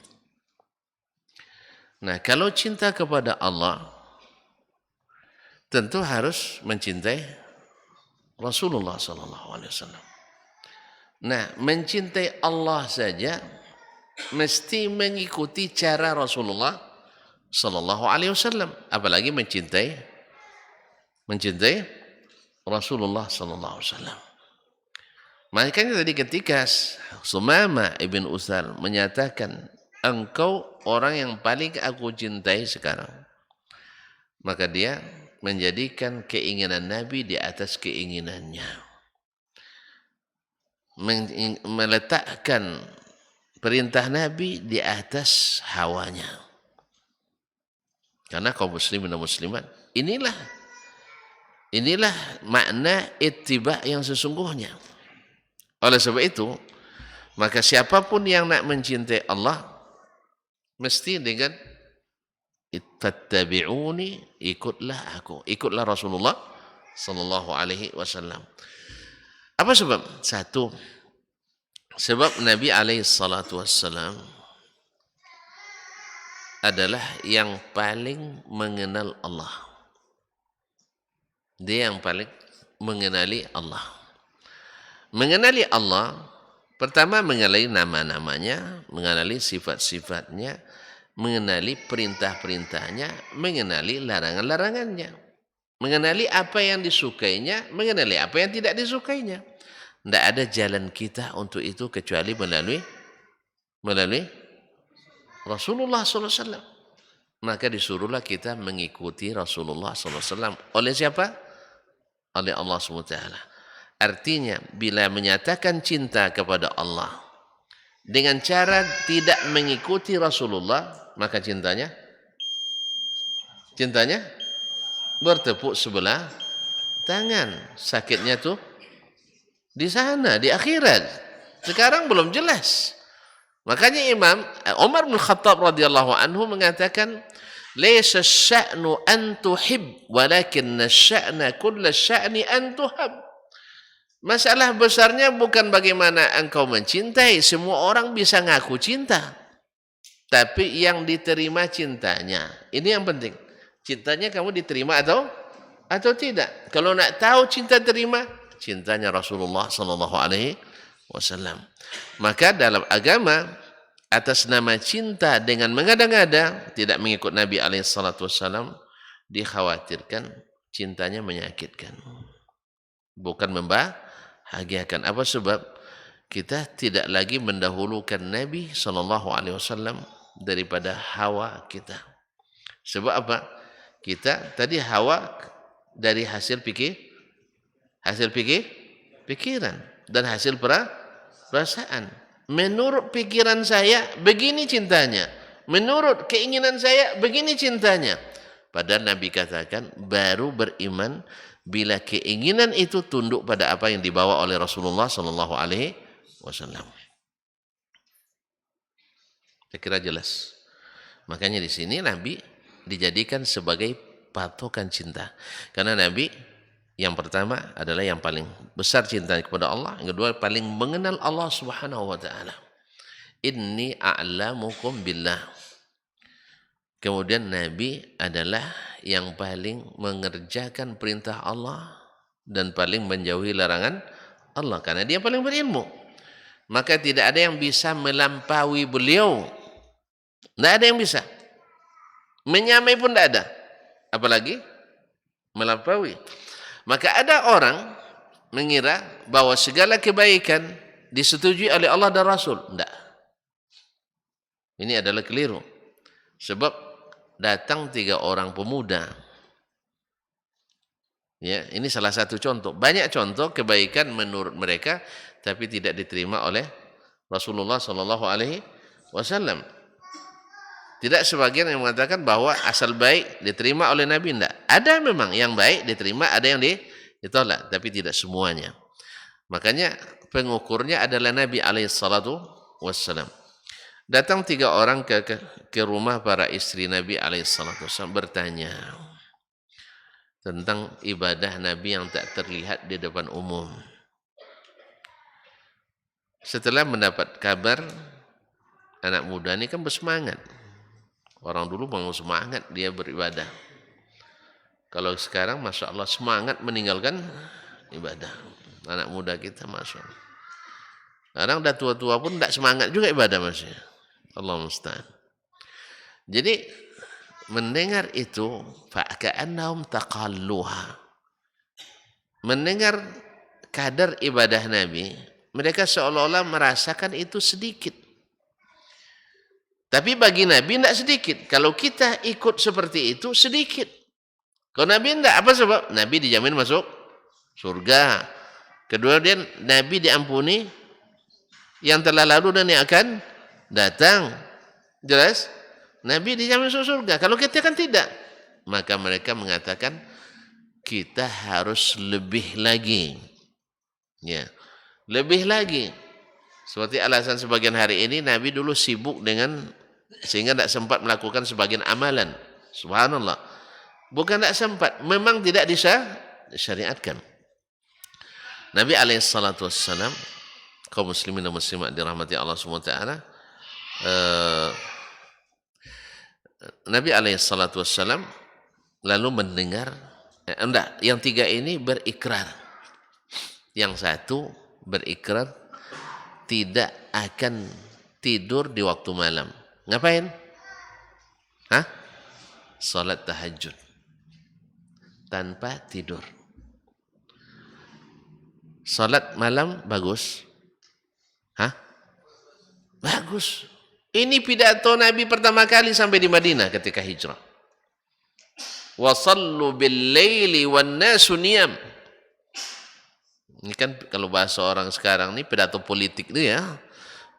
Nah, kalau cinta kepada Allah, tentu harus mencintai Rasulullah SAW. Nah, mencintai Allah saja mesti mengikuti cara Rasulullah sallallahu alaihi wasallam, apalagi mencintai Rasulullah sallallahu alaihi wasallam. Makanya tadi ketika Sumama ibn Utsal menyatakan, engkau orang yang paling aku cintai sekarang, maka dia menjadikan keinginan Nabi di atas keinginannya, meletakkan perintah Nabi di atas hawanya. Karena kaum muslimin dan muslimat, inilah makna ittiba yang sesungguhnya. Oleh sebab itu, maka siapapun yang nak mencintai Allah, mesti dengan fattabi'uni, ikutlah aku, ikutlah Rasulullah sallallahu alaihi wasallam. Apa sebab? Satu, sebab Nabi alaihi salatu wassalam adalah yang paling mengenal Allah. Dia yang paling mengenali Allah. Mengenali Allah, pertama mengenali nama-namanya, mengenali sifat-sifatnya, mengenali perintah-perintahnya, mengenali larangan-larangannya. mengenali apa yang disukainya, mengenali apa yang tidak disukainya. Tidak ada jalan kita untuk itu kecuali melalui Rasulullah SAW. Maka disuruhlah kita mengikuti Rasulullah SAW. Oleh siapa? Oleh Allah SWT. Artinya, bila menyatakan cinta kepada Allah dengan cara tidak mengikuti Rasulullah, maka cintanya bertepuk sebelah tangan. Sakitnya tuh di sana, di akhirat. Sekarang belum jelas. Makanya Imam Umar bin Khattab radhiyallahu anhu mengatakan, "Laisa asy-sya'nu an tuhib, walakinna asy-sya'na kullu asy-sya'ni an tuhab." Masalah besarnya bukan bagaimana engkau mencintai, semua orang bisa ngaku cinta. Tapi yang diterima cintanya. Ini yang penting. Cintanya kamu diterima atau tidak. Kalau nak tahu cinta terima, cintanya Rasulullah sallallahu alaihi wasallam. Maka dalam agama atas nama cinta dengan mengada-ngada tidak mengikut Nabi alaihi salatu wasallam, dikhawatirkan cintanya menyakitkan. Bukan membahagiakan. Apa sebab? Kita tidak lagi mendahulukan Nabi sallallahu alaihi wasallam daripada hawa kita. Sebab apa? Kita tadi hawa dari hasil pikiran dan hasil perasaan. Menurut pikiran saya begini cintanya, menurut keinginan saya begini cintanya. Padahal Nabi katakan baru beriman bila keinginan itu tunduk pada apa yang dibawa oleh Rasulullah sallallahu alaihi wasallam. Saya kira jelas. Makanya di sini Nabi dijadikan sebagai patokan cinta. Karena Nabi yang pertama adalah yang paling besar cinta kepada Allah, yang kedua paling mengenal Allah Subhanahu wa taala. Inni a'lamukum billah. Kemudian Nabi adalah yang paling mengerjakan perintah Allah dan paling menjauhi larangan Allah karena dia paling berilmu. Maka tidak ada yang bisa melampaui beliau. Tidak ada yang bisa. Menyamai pun tidak ada. Apalagi melampaui. Maka ada orang mengira bahwa segala kebaikan disetujui oleh Allah dan Rasul. Tidak. Ini adalah keliru. Sebab datang 3 orang pemuda. Ya, ini salah satu contoh. Banyak contoh kebaikan menurut mereka tapi tidak diterima oleh Rasulullah sallallahu alaihi wasallam. Tidak sebagian yang mengatakan bahwa asal baik diterima oleh Nabi. Tidak. Ada memang yang baik diterima, ada yang ditolak. Tapi tidak semuanya. Makanya pengukurnya adalah Nabi SAW. Datang 3 orang ke rumah para istri Nabi SAW bertanya tentang ibadah Nabi yang tak terlihat di depan umum. Setelah mendapat kabar, anak muda ini kan bersemangat. Orang dulu mau semangat dia beribadah. Kalau sekarang Masya Allah semangat meninggalkan ibadah. Anak muda kita Masya Allah. Sekarang dah tua-tua pun tidak semangat juga ibadah masih. Allah musta'an. Jadi mendengar itu fa'ka'annahum taqalluha. Mendengar kadar ibadah Nabi, mereka seolah-olah merasakan itu sedikit. Tapi bagi Nabi tidak sedikit. Kalau kita ikut seperti itu, sedikit. Kalau Nabi tidak, apa sebab? Nabi dijamin masuk surga. Kedua, Nabi diampuni yang telah lalu dan yang akan datang. Jelas? Nabi dijamin masuk surga. Kalau kita kan tidak. Maka mereka mengatakan, kita harus lebih lagi. Ya, lebih lagi. Seperti alasan sebagian hari ini, Nabi dulu sibuk sehingga tidak sempat melakukan sebagian amalan. Subhanallah. Bukan tidak sempat, memang tidak disyariatkan. Nabi SAW, kaum muslimin dan muslimat dirahmati Allah SWT, Nabi SAW lalu mendengar, yang 3 ini berikrar. Yang 1 berikrar tidak akan tidur di waktu malam. Ngapain? Salat tahajud. tanpa tidur. Salat malam bagus. Hah? Bagus. Ini pidato Nabi pertama kali sampai di Madinah ketika hijrah. Wa sallu bil laili wan nasu niyam. Ini kan kalau bahasa orang sekarang ini pidato politik itu ya.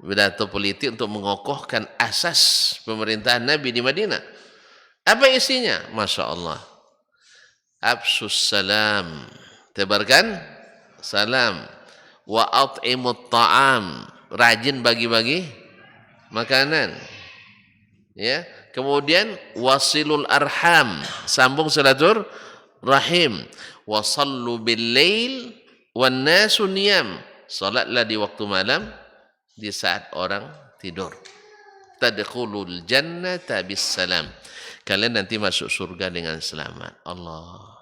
Pidato politik untuk mengokohkan asas pemerintahan Nabi di Madinah. Apa isinya? Masya Allah. Absus salam. Tebarkan salam. Wa at'imut ta'am. Rajin bagi-bagi makanan. Ya. Kemudian wasilul arham. Sambung silatur rahim. Wa sallu bil lail wan nasu niyam. Salatlah di waktu malam di saat orang tidur. Tadkhulul jannata bis salam. Kalian nanti masuk surga dengan selamat. Allah.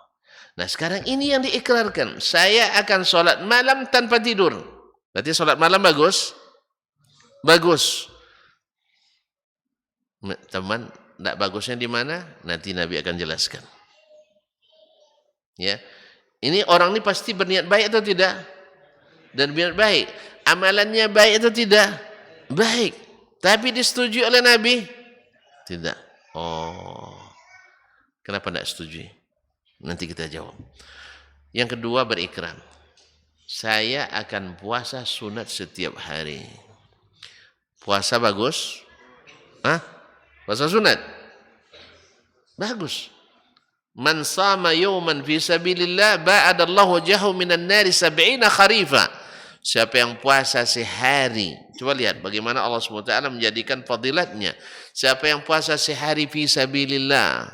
Nah sekarang ini yang diikrarkan. Saya akan sholat malam tanpa tidur. Berarti sholat malam bagus? Bagus. Teman, tidak bagusnya di mana? Nanti Nabi akan jelaskan. Ya, ini orang ini pasti berniat baik atau tidak? Dan berniat baik. Amalannya baik atau tidak? Baik. Tapi disetujui oleh Nabi? Tidak. Oh, kenapa tidak setuju? Nanti kita jawab. Yang kedua berikrar. Saya akan puasa sunat setiap hari. Puasa bagus? Hah? Puasa sunat? Bagus. Man sama yawman fi sabilillah ba'adallahu wajhahu minan nari 70 kharifa. Siapa yang puasa sehari, coba lihat bagaimana Allah SWT menjadikan fadilatnya. Siapa yang puasa sehari fi sabilillah,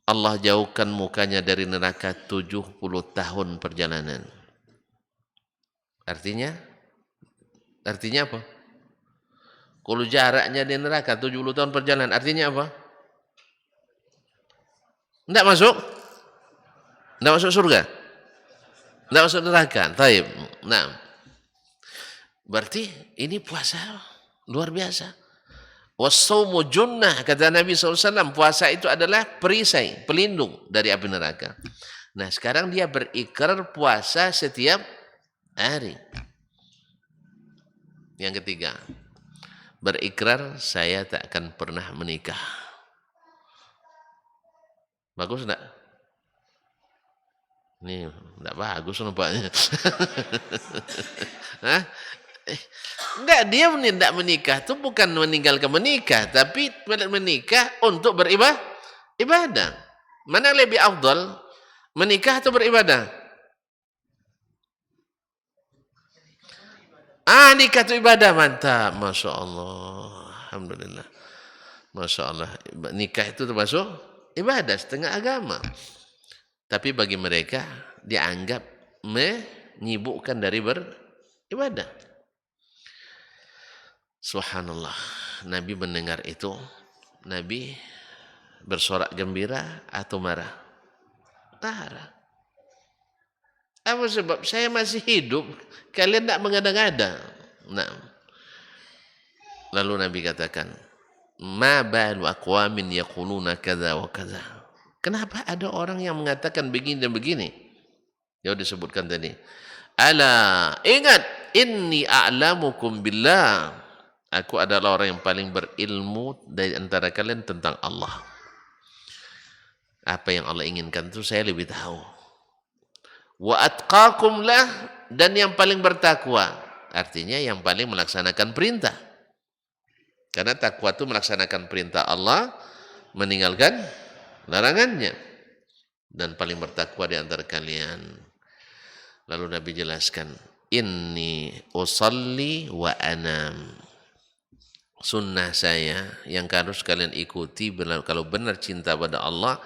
Allah jauhkan mukanya dari neraka 70 tahun perjalanan. Artinya apa? Kalau jaraknya di neraka 70 tahun perjalanan, artinya apa? Tidak masuk? Tidak masuk surga? Tidak masuk neraka? Taib. Nah, berarti ini puasa luar biasa. Wassaumu junnah, kata Nabi SAW, puasa itu adalah perisai, pelindung dari api neraka. Nah, sekarang dia berikrar puasa setiap hari. Yang ketiga, berikrar saya tak akan pernah menikah. Bagus enggak? Ini enggak bagus nampaknya. Hah? Enggak, dia tidak menikah itu bukan meninggalkan menikah, tapi menikah untuk beribadah. Mana lebih afdal, menikah atau beribadah? Nikah itu ibadah, mantap, masya Allah, alhamdulillah, masya Allah. Nikah itu termasuk ibadah, setengah agama. Tapi bagi mereka dianggap menyibukkan dari beribadah. Subhanallah, Nabi mendengar itu, Nabi bersorak gembira atau marah? Marah. Apa sebab? Saya masih hidup, kalian tidak mengada-ngada. Nah, lalu Nabi katakan, ma balu aqwamin yaquluna kadza wa kadza. Kenapa ada orang yang mengatakan begini dan begini? Ya disebutkan tadi. Ala, ingat, inni a'lamukum billah. Aku adalah orang yang paling berilmu dari antara kalian tentang Allah. Apa yang Allah inginkan itu saya lebih tahu. Wa atqakum lah, dan yang paling bertakwa. Artinya yang paling melaksanakan perintah. Karena takwa itu melaksanakan perintah Allah, meninggalkan larangannya. Dan paling bertakwa di antara kalian. Lalu Nabi jelaskan, inni usalli wa anam. Sunnah saya yang harus kalian ikuti kalau benar cinta pada Allah,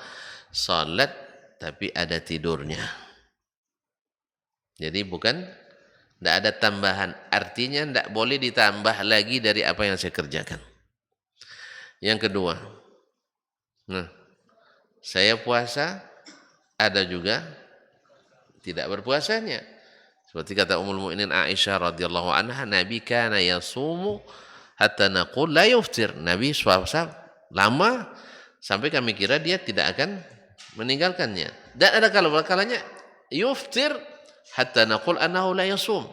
salat tapi ada tidurnya. Jadi tidak ada tambahan. Artinya tidak boleh ditambah lagi dari apa yang saya kerjakan. Yang kedua, saya puasa, ada juga tidak berpuasanya. Seperti kata Ummul Mukminin Aisyah radhiyallahu anha, Nabi kana yasumu hatta naqul la yuftir. Nabi puasa lama sampai kami kira dia tidak akan meninggalkannya. Dan ada kalanya yuftir hatta naqul annahu la yasum.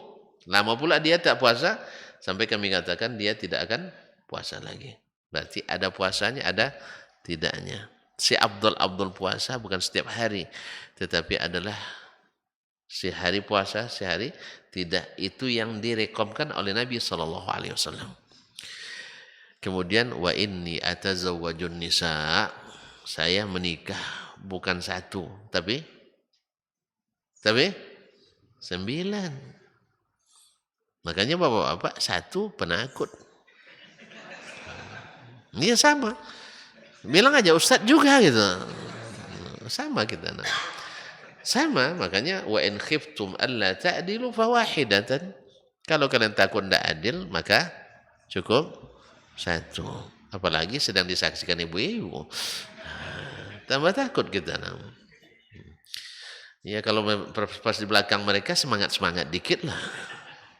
Lama pula dia tak puasa sampai kami katakan dia tidak akan puasa lagi. Berarti ada puasanya, ada tidaknya. Si Abdul puasa bukan setiap hari, tetapi adalah sehari puasa, sehari tidak. Itu yang direkomkan oleh Nabi SAW. Kemudian wa inni atazawwajun nisa, saya menikah bukan satu, tapi 9. Makanya bapak-bapak satu penakut. Iya sama. Bilang aja Ustadz juga gitu. Sama kita. Nah. Sama, makanya wa in khiftum alla ta'dilu fawahidatan. Kalau kalian takut tidak adil, maka cukup satu. Apalagi sedang disaksikan ibu-ibu. Tambah takut kita. Nah. Ya kalau pas di belakang mereka semangat-semangat dikit lah.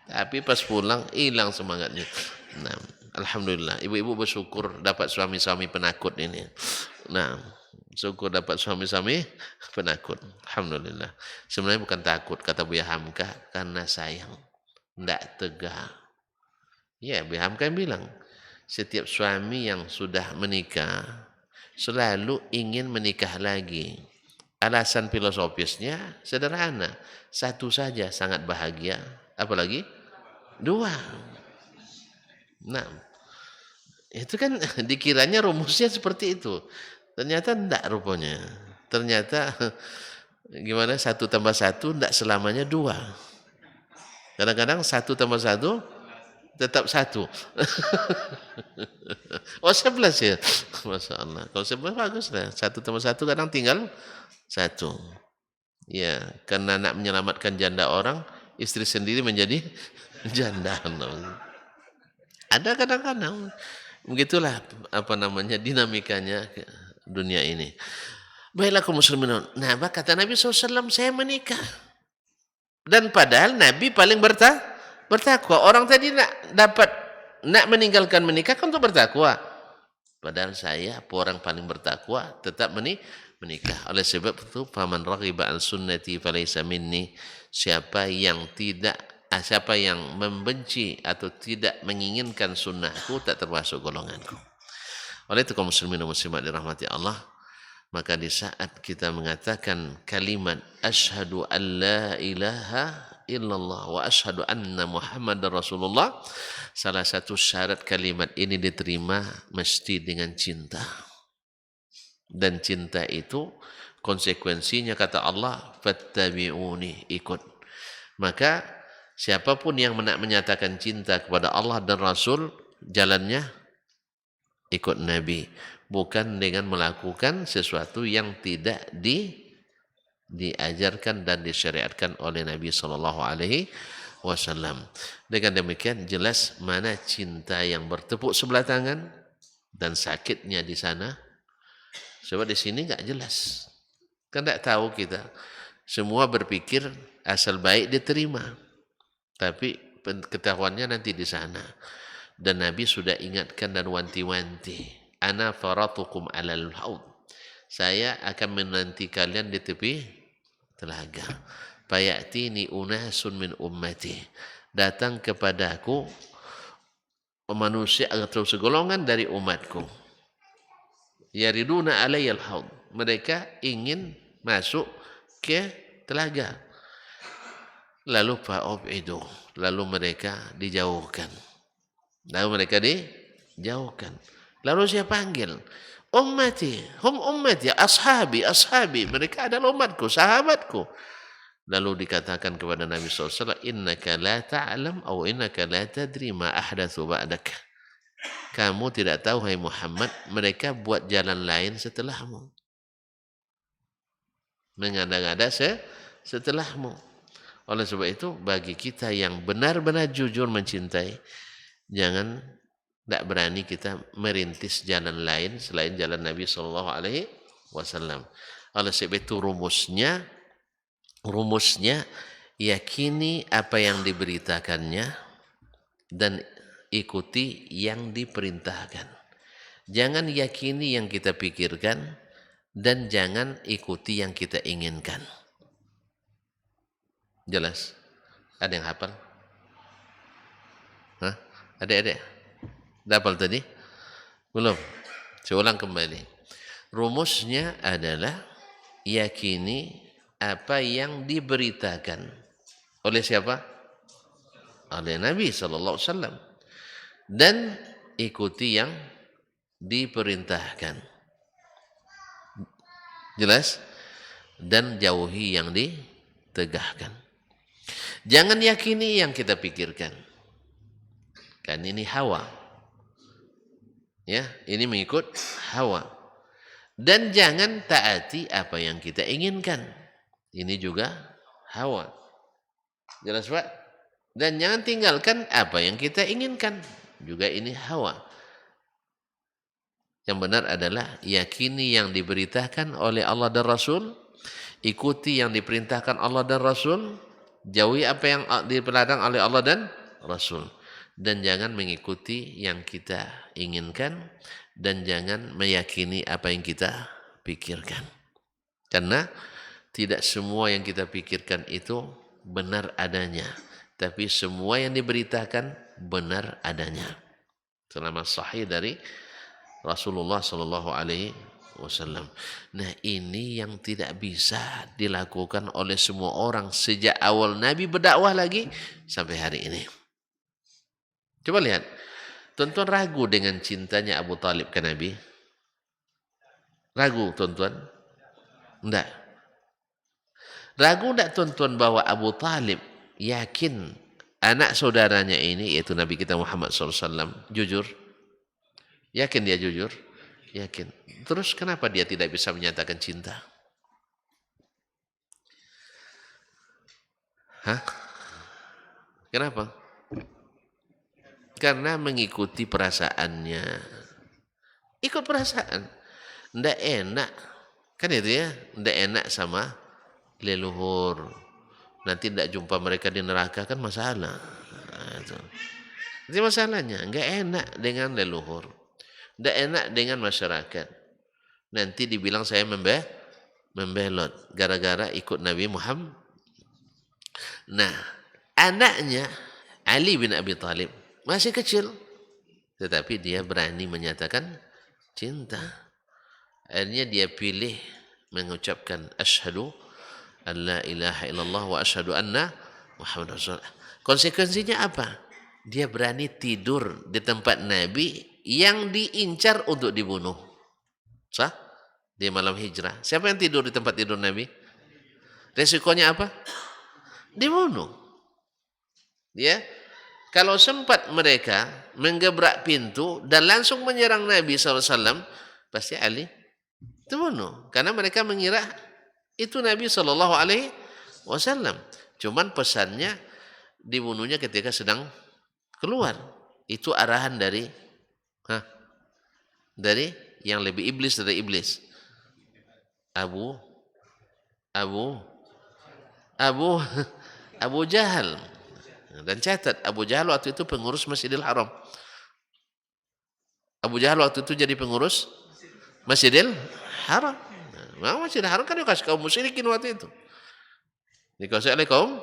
Tapi pas pulang hilang semangatnya. Nah, alhamdulillah ibu-ibu bersyukur dapat suami-suami penakut ini. Nah, syukur dapat suami-suami penakut. Alhamdulillah. Sebenarnya bukan takut kata Buya Hamka, karena sayang. Tidak tegak. Ya, Buya Hamka bilang, setiap suami yang sudah menikah selalu ingin menikah lagi. Alasan filosofisnya sederhana. Satu saja sangat bahagia. Apalagi 2. Nah, itu kan dikiranya rumusnya seperti itu. Ternyata enggak rupanya. Ternyata gimana 1 tambah 1 enggak selamanya 2. Kadang-kadang 1 tambah 1 tetap 1. Oh 11 ya. Masya Allah. Kalau 11 bagus lah. 1 tambah 1 kadang tinggal 1. Ya, karena nak menyelamatkan janda orang, istri sendiri menjadi janda. Ada kadang-kadang begitulah dinamikanya dunia ini. Baiklah kaum muslimin. Nah, kata Nabi SAW, saya menikah. Dan padahal Nabi paling bertakwa. Orang tadi nak meninggalkan menikah kan untuk bertakwa. Padahal saya orang paling bertakwa tetap menikah. Oleh sebab itu, faman raghiba an sunnati falaysa minni. Siapa yang membenci atau tidak menginginkan sunnahku tak termasuk golonganku. Oleh itu kaum muslimin dan muslimat dirahmati Allah, maka di saat kita mengatakan kalimat asyhadu an la ilaha illallah wa asyhadu anna muhammadar rasulullah, salah satu syarat kalimat ini diterima mesti dengan cinta. Dan cinta itu konsekuensinya kata Allah, fattabi'uni, ikut. Maka siapapun yang menyatakan cinta kepada Allah dan Rasul, jalannya ikut Nabi, bukan dengan melakukan sesuatu yang tidak diajarkan dan disyariatkan oleh Nabi SAW. Dengan demikian jelas mana cinta yang bertepuk sebelah tangan dan sakitnya di sana. Sebab di sini nggak jelas, kan tidak tahu kita. Semua berpikir asal baik diterima, tapi ketahuannya nanti di sana. Dan Nabi sudah ingatkan dan wanti-wanti, ana faratukum alal haud, saya akan menanti kalian di tepi telaga. Fayatini unasun min ummati, datang kepadaku manusia atau segolongan dari umatku, yariduna alayyal haud, mereka ingin masuk ke telaga. Lalu fa'ubidu, lalu mereka dijauhkan. Lalu saya panggil, ummati, hum ummati, ashabi, mereka adalah umatku, sahabatku. Lalu dikatakan kepada Nabi SAW, innaka la ta'lam atau innaka la tadri ma ahdatsu ba'dak. Kamu tidak tahu, hai Muhammad, mereka buat jalan lain setelahmu. Mengada-ngada setelahmu. Oleh sebab itu, bagi kita yang benar-benar jujur mencintai, jangan tidak berani kita merintis jalan lain selain jalan Nabi SAW. Oleh sebab itu rumusnya yakini apa yang diberitakannya dan ikuti yang diperintahkan. Jangan yakini yang kita pikirkan dan jangan ikuti yang kita inginkan. Jelas? Ada yang hafal? Hah? Adik-adik? Hafal tadi? Belum? Saya ulang kembali. Rumusnya adalah yakini apa yang diberitakan oleh siapa? Oleh Nabi SAW. Dan ikuti yang diperintahkan. Jelas? Dan jauhi yang ditegahkan. Jangan yakini yang kita pikirkan. Kan ini hawa. Ya, ini mengikut hawa. Dan jangan taati apa yang kita inginkan. Ini juga hawa. Jelas, Pak? Dan jangan tinggalkan apa yang kita inginkan. Juga ini hawa. Yang benar adalah yakini yang diberitakan oleh Allah dan Rasul, ikuti yang diperintahkan Allah dan Rasul, jauhi apa yang dilarang oleh Allah dan Rasul. Dan jangan mengikuti yang kita inginkan, dan jangan meyakini apa yang kita pikirkan. Karena tidak semua yang kita pikirkan itu benar adanya, tapi semua yang diberitakan benar adanya. Selama sahih dari Rasulullah Sallallahu Alaihi Wasallam. Nah, ini yang tidak bisa dilakukan oleh semua orang sejak awal Nabi berdakwah lagi sampai hari ini. Coba lihat, tuan-tuan ragu dengan cintanya Abu Talib ke Nabi? Ragu, tuan-tuan? Enggak. Ragu enggak, tuan-tuan, bahwa Abu Talib yakin anak saudaranya ini, yaitu Nabi kita Muhammad SAW, jujur? Yakin dia jujur? Yakin. Terus kenapa dia tidak bisa menyatakan cinta? Hah? Kenapa? Karena mengikuti perasaannya. Ikut perasaan. Ndak enak. Kan itu ya? Ndak enak sama leluhur. Nanti ndak jumpa mereka di neraka kan masalah. Nah, itu masalahnya. Nggak enak dengan leluhur. Ndak enak dengan masyarakat. Nanti dibilang saya membelot. Gara-gara ikut Nabi Muhammad. Nah, anaknya Ali bin Abi Thalib masih kecil, tetapi dia berani menyatakan cinta. Akhirnya dia pilih mengucapkan asyhadu an la ilaha illallah wa asyhadu anna Muhammad Rasulullah. Konsekuensinya apa? Dia berani tidur di tempat Nabi yang diincar untuk dibunuh. Sah? Di malam hijrah. Siapa yang tidur di tempat tidur Nabi? Resikonya apa? Dibunuh. Ya. Kalau sempat mereka menggebrak pintu dan langsung menyerang Nabi SAW, pasti Ali dibunuh. Karena mereka mengira itu Nabi SAW. Cuman pesannya dibunuhnya ketika sedang keluar. Itu arahan dari yang lebih iblis dari iblis. Abu Jahal. Dan catat, Abu Jahal waktu itu pengurus Masjidil Haram. Abu Jahal waktu itu jadi pengurus Masjidil Haram. Nah, Masjidil Haram kan dikasih kaum musyrikin waktu itu. Dikasih oleh kaum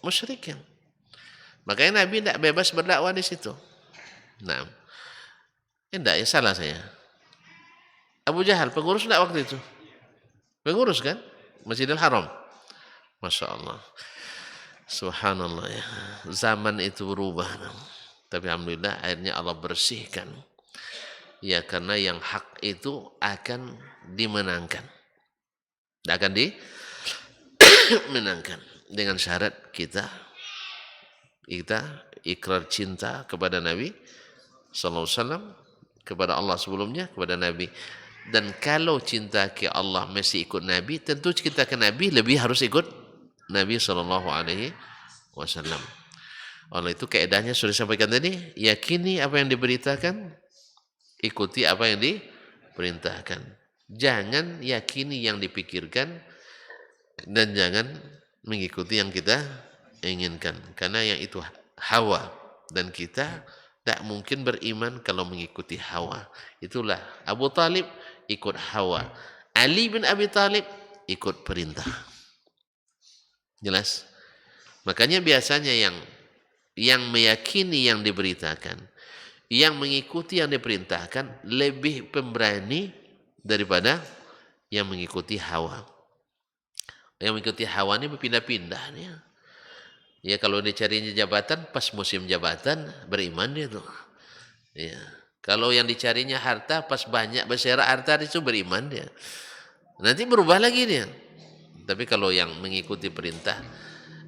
musyrikin. Makanya Nabi tidak bebas berdakwah di situ. Nah, tidak ya, salah saya. Abu Jahal pengurus tidak waktu itu? Pengurus kan? Masjidil Haram. Masya Allah. Subhanallah ya. Zaman itu berubah. Tapi alhamdulillah akhirnya Allah bersihkan. Ya, karena yang hak itu akan dimenangkan. Akan dimenangkan. Dengan syarat kita ikrar cinta kepada Nabi sallallahu alaihi wasallam, kepada Allah sebelumnya, kepada Nabi. Dan kalau cinta ke Allah mesti ikut Nabi, tentu cinta ke Nabi lebih harus ikut Nabi sallallahu alaihi wasallam. Oleh itu kaedahnya sudah disampaikan tadi, yakini apa yang diberitakan, ikuti apa yang diperintahkan. Jangan yakini yang dipikirkan dan jangan mengikuti yang kita inginkan, karena yang itu hawa dan kita tak mungkin beriman kalau mengikuti hawa. Itulah Abu Talib ikut hawa. Ali bin Abi Thalib ikut perintah. Jelas? Makanya biasanya yang meyakini yang diberitakan, yang mengikuti yang diperintahkan lebih pemberani daripada yang mengikuti hawa. Yang mengikuti hawa ini berpindah-pindah nih. Ya kalau dia carinya jabatan, pas musim jabatan beriman dia tuh. Ya. Kalau yang dicarinya harta, pas banyak berserak harta itu beriman dia. Nanti berubah lagi dia. Tapi kalau yang mengikuti perintah,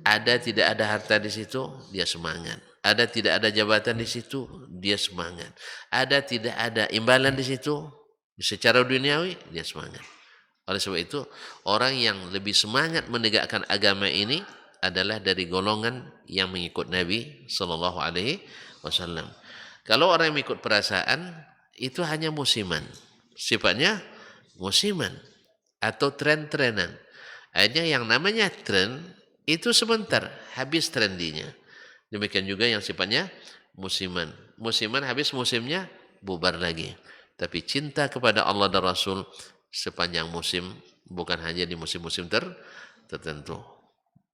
ada tidak ada harta di situ, dia semangat. Ada tidak ada jabatan di situ, dia semangat. Ada tidak ada imbalan di situ, secara duniawi, dia semangat. Oleh sebab itu, orang yang lebih semangat menegakkan agama ini adalah dari golongan yang mengikut Nabi Sallallahu Alaihi Wasallam. Kalau orang yang mengikut perasaan, itu hanya musiman. Sifatnya musiman atau tren-trenan. Hanya yang namanya tren, itu sebentar, habis trendinya. Demikian juga yang sifatnya musiman. Musiman habis musimnya, bubar lagi. Tapi cinta kepada Allah dan Rasul sepanjang musim, bukan hanya di musim-musim tertentu.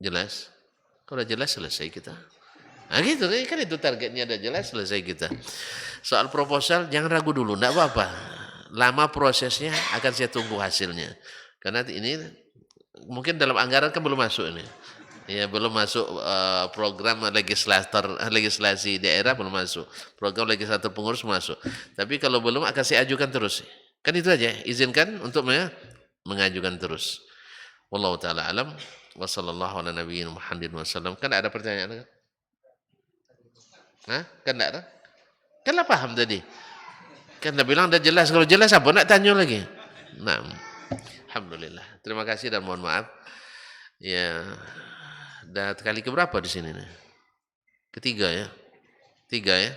Jelas? Kalau jelas selesai kita. Nah gitu, kan itu targetnya ada jelas, selesai kita. Soal proposal jangan ragu dulu, enggak apa-apa. Lama prosesnya, akan saya tunggu hasilnya. Karena ini mungkin dalam anggaran kan belum masuk ini. Ya, belum masuk program legislasi daerah belum masuk. Program legislator pengurus masuk. Tapi kalau belum akan saya ajukan terus. Kan itu aja, izinkan untuk mengajukan terus. Wallahu taala alam wa sallallahu ala nabiyina Muhammadin wasallam. Kan ada pertanyaan kan? Hah? Kan enggak ada? Kan lah paham tadi. Kan dah bilang dah jelas. Kalau jelas apa nak tanya lagi? Nah, alhamdulillah. Terima kasih dan mohon maaf. Ya, dah kali keberapa di sini nih? Ketiga ya? 3 ya?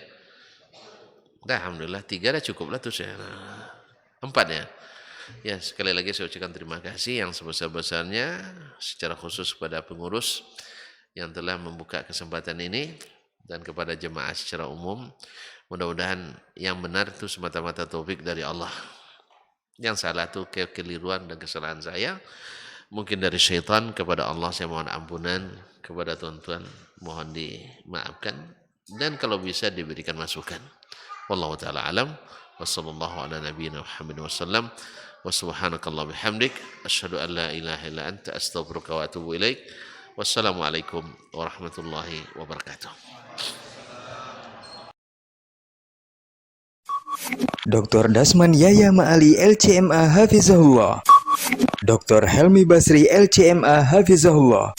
Dah alhamdulillah 3 dah cukup lah tuh saya. 4 ya? Ya, sekali lagi saya ucapkan terima kasih yang sebesar-besarnya secara khusus kepada pengurus yang telah membuka kesempatan ini dan kepada jemaah secara umum. Mudah-mudahan yang benar itu semata-mata taufik dari Allah. Yang salah itu kekeliruan dan kesalahan saya. Mungkin dari syaitan, kepada Allah saya mohon ampunan, kepada tuan-tuan mohon dimaafkan, dan kalau bisa diberikan masukan. Wallahu ta'ala alam, wa sallallahu ala nabiyyina Muhammad wasallam, wa subhanakallah bihamdik, asyhadu an la ilaha illa anta astaghfiruka wa atubu ilaik. Wassalamualaikum warahmatullahi wabarakatuh. Dr. Dasman Yaya Ma'ali LCMA Hafizahullah, Dr. Helmi Basri LCMA Hafizahullah,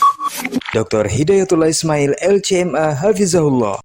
Dr. Hidayatullah Ismail LCMA Hafizahullah.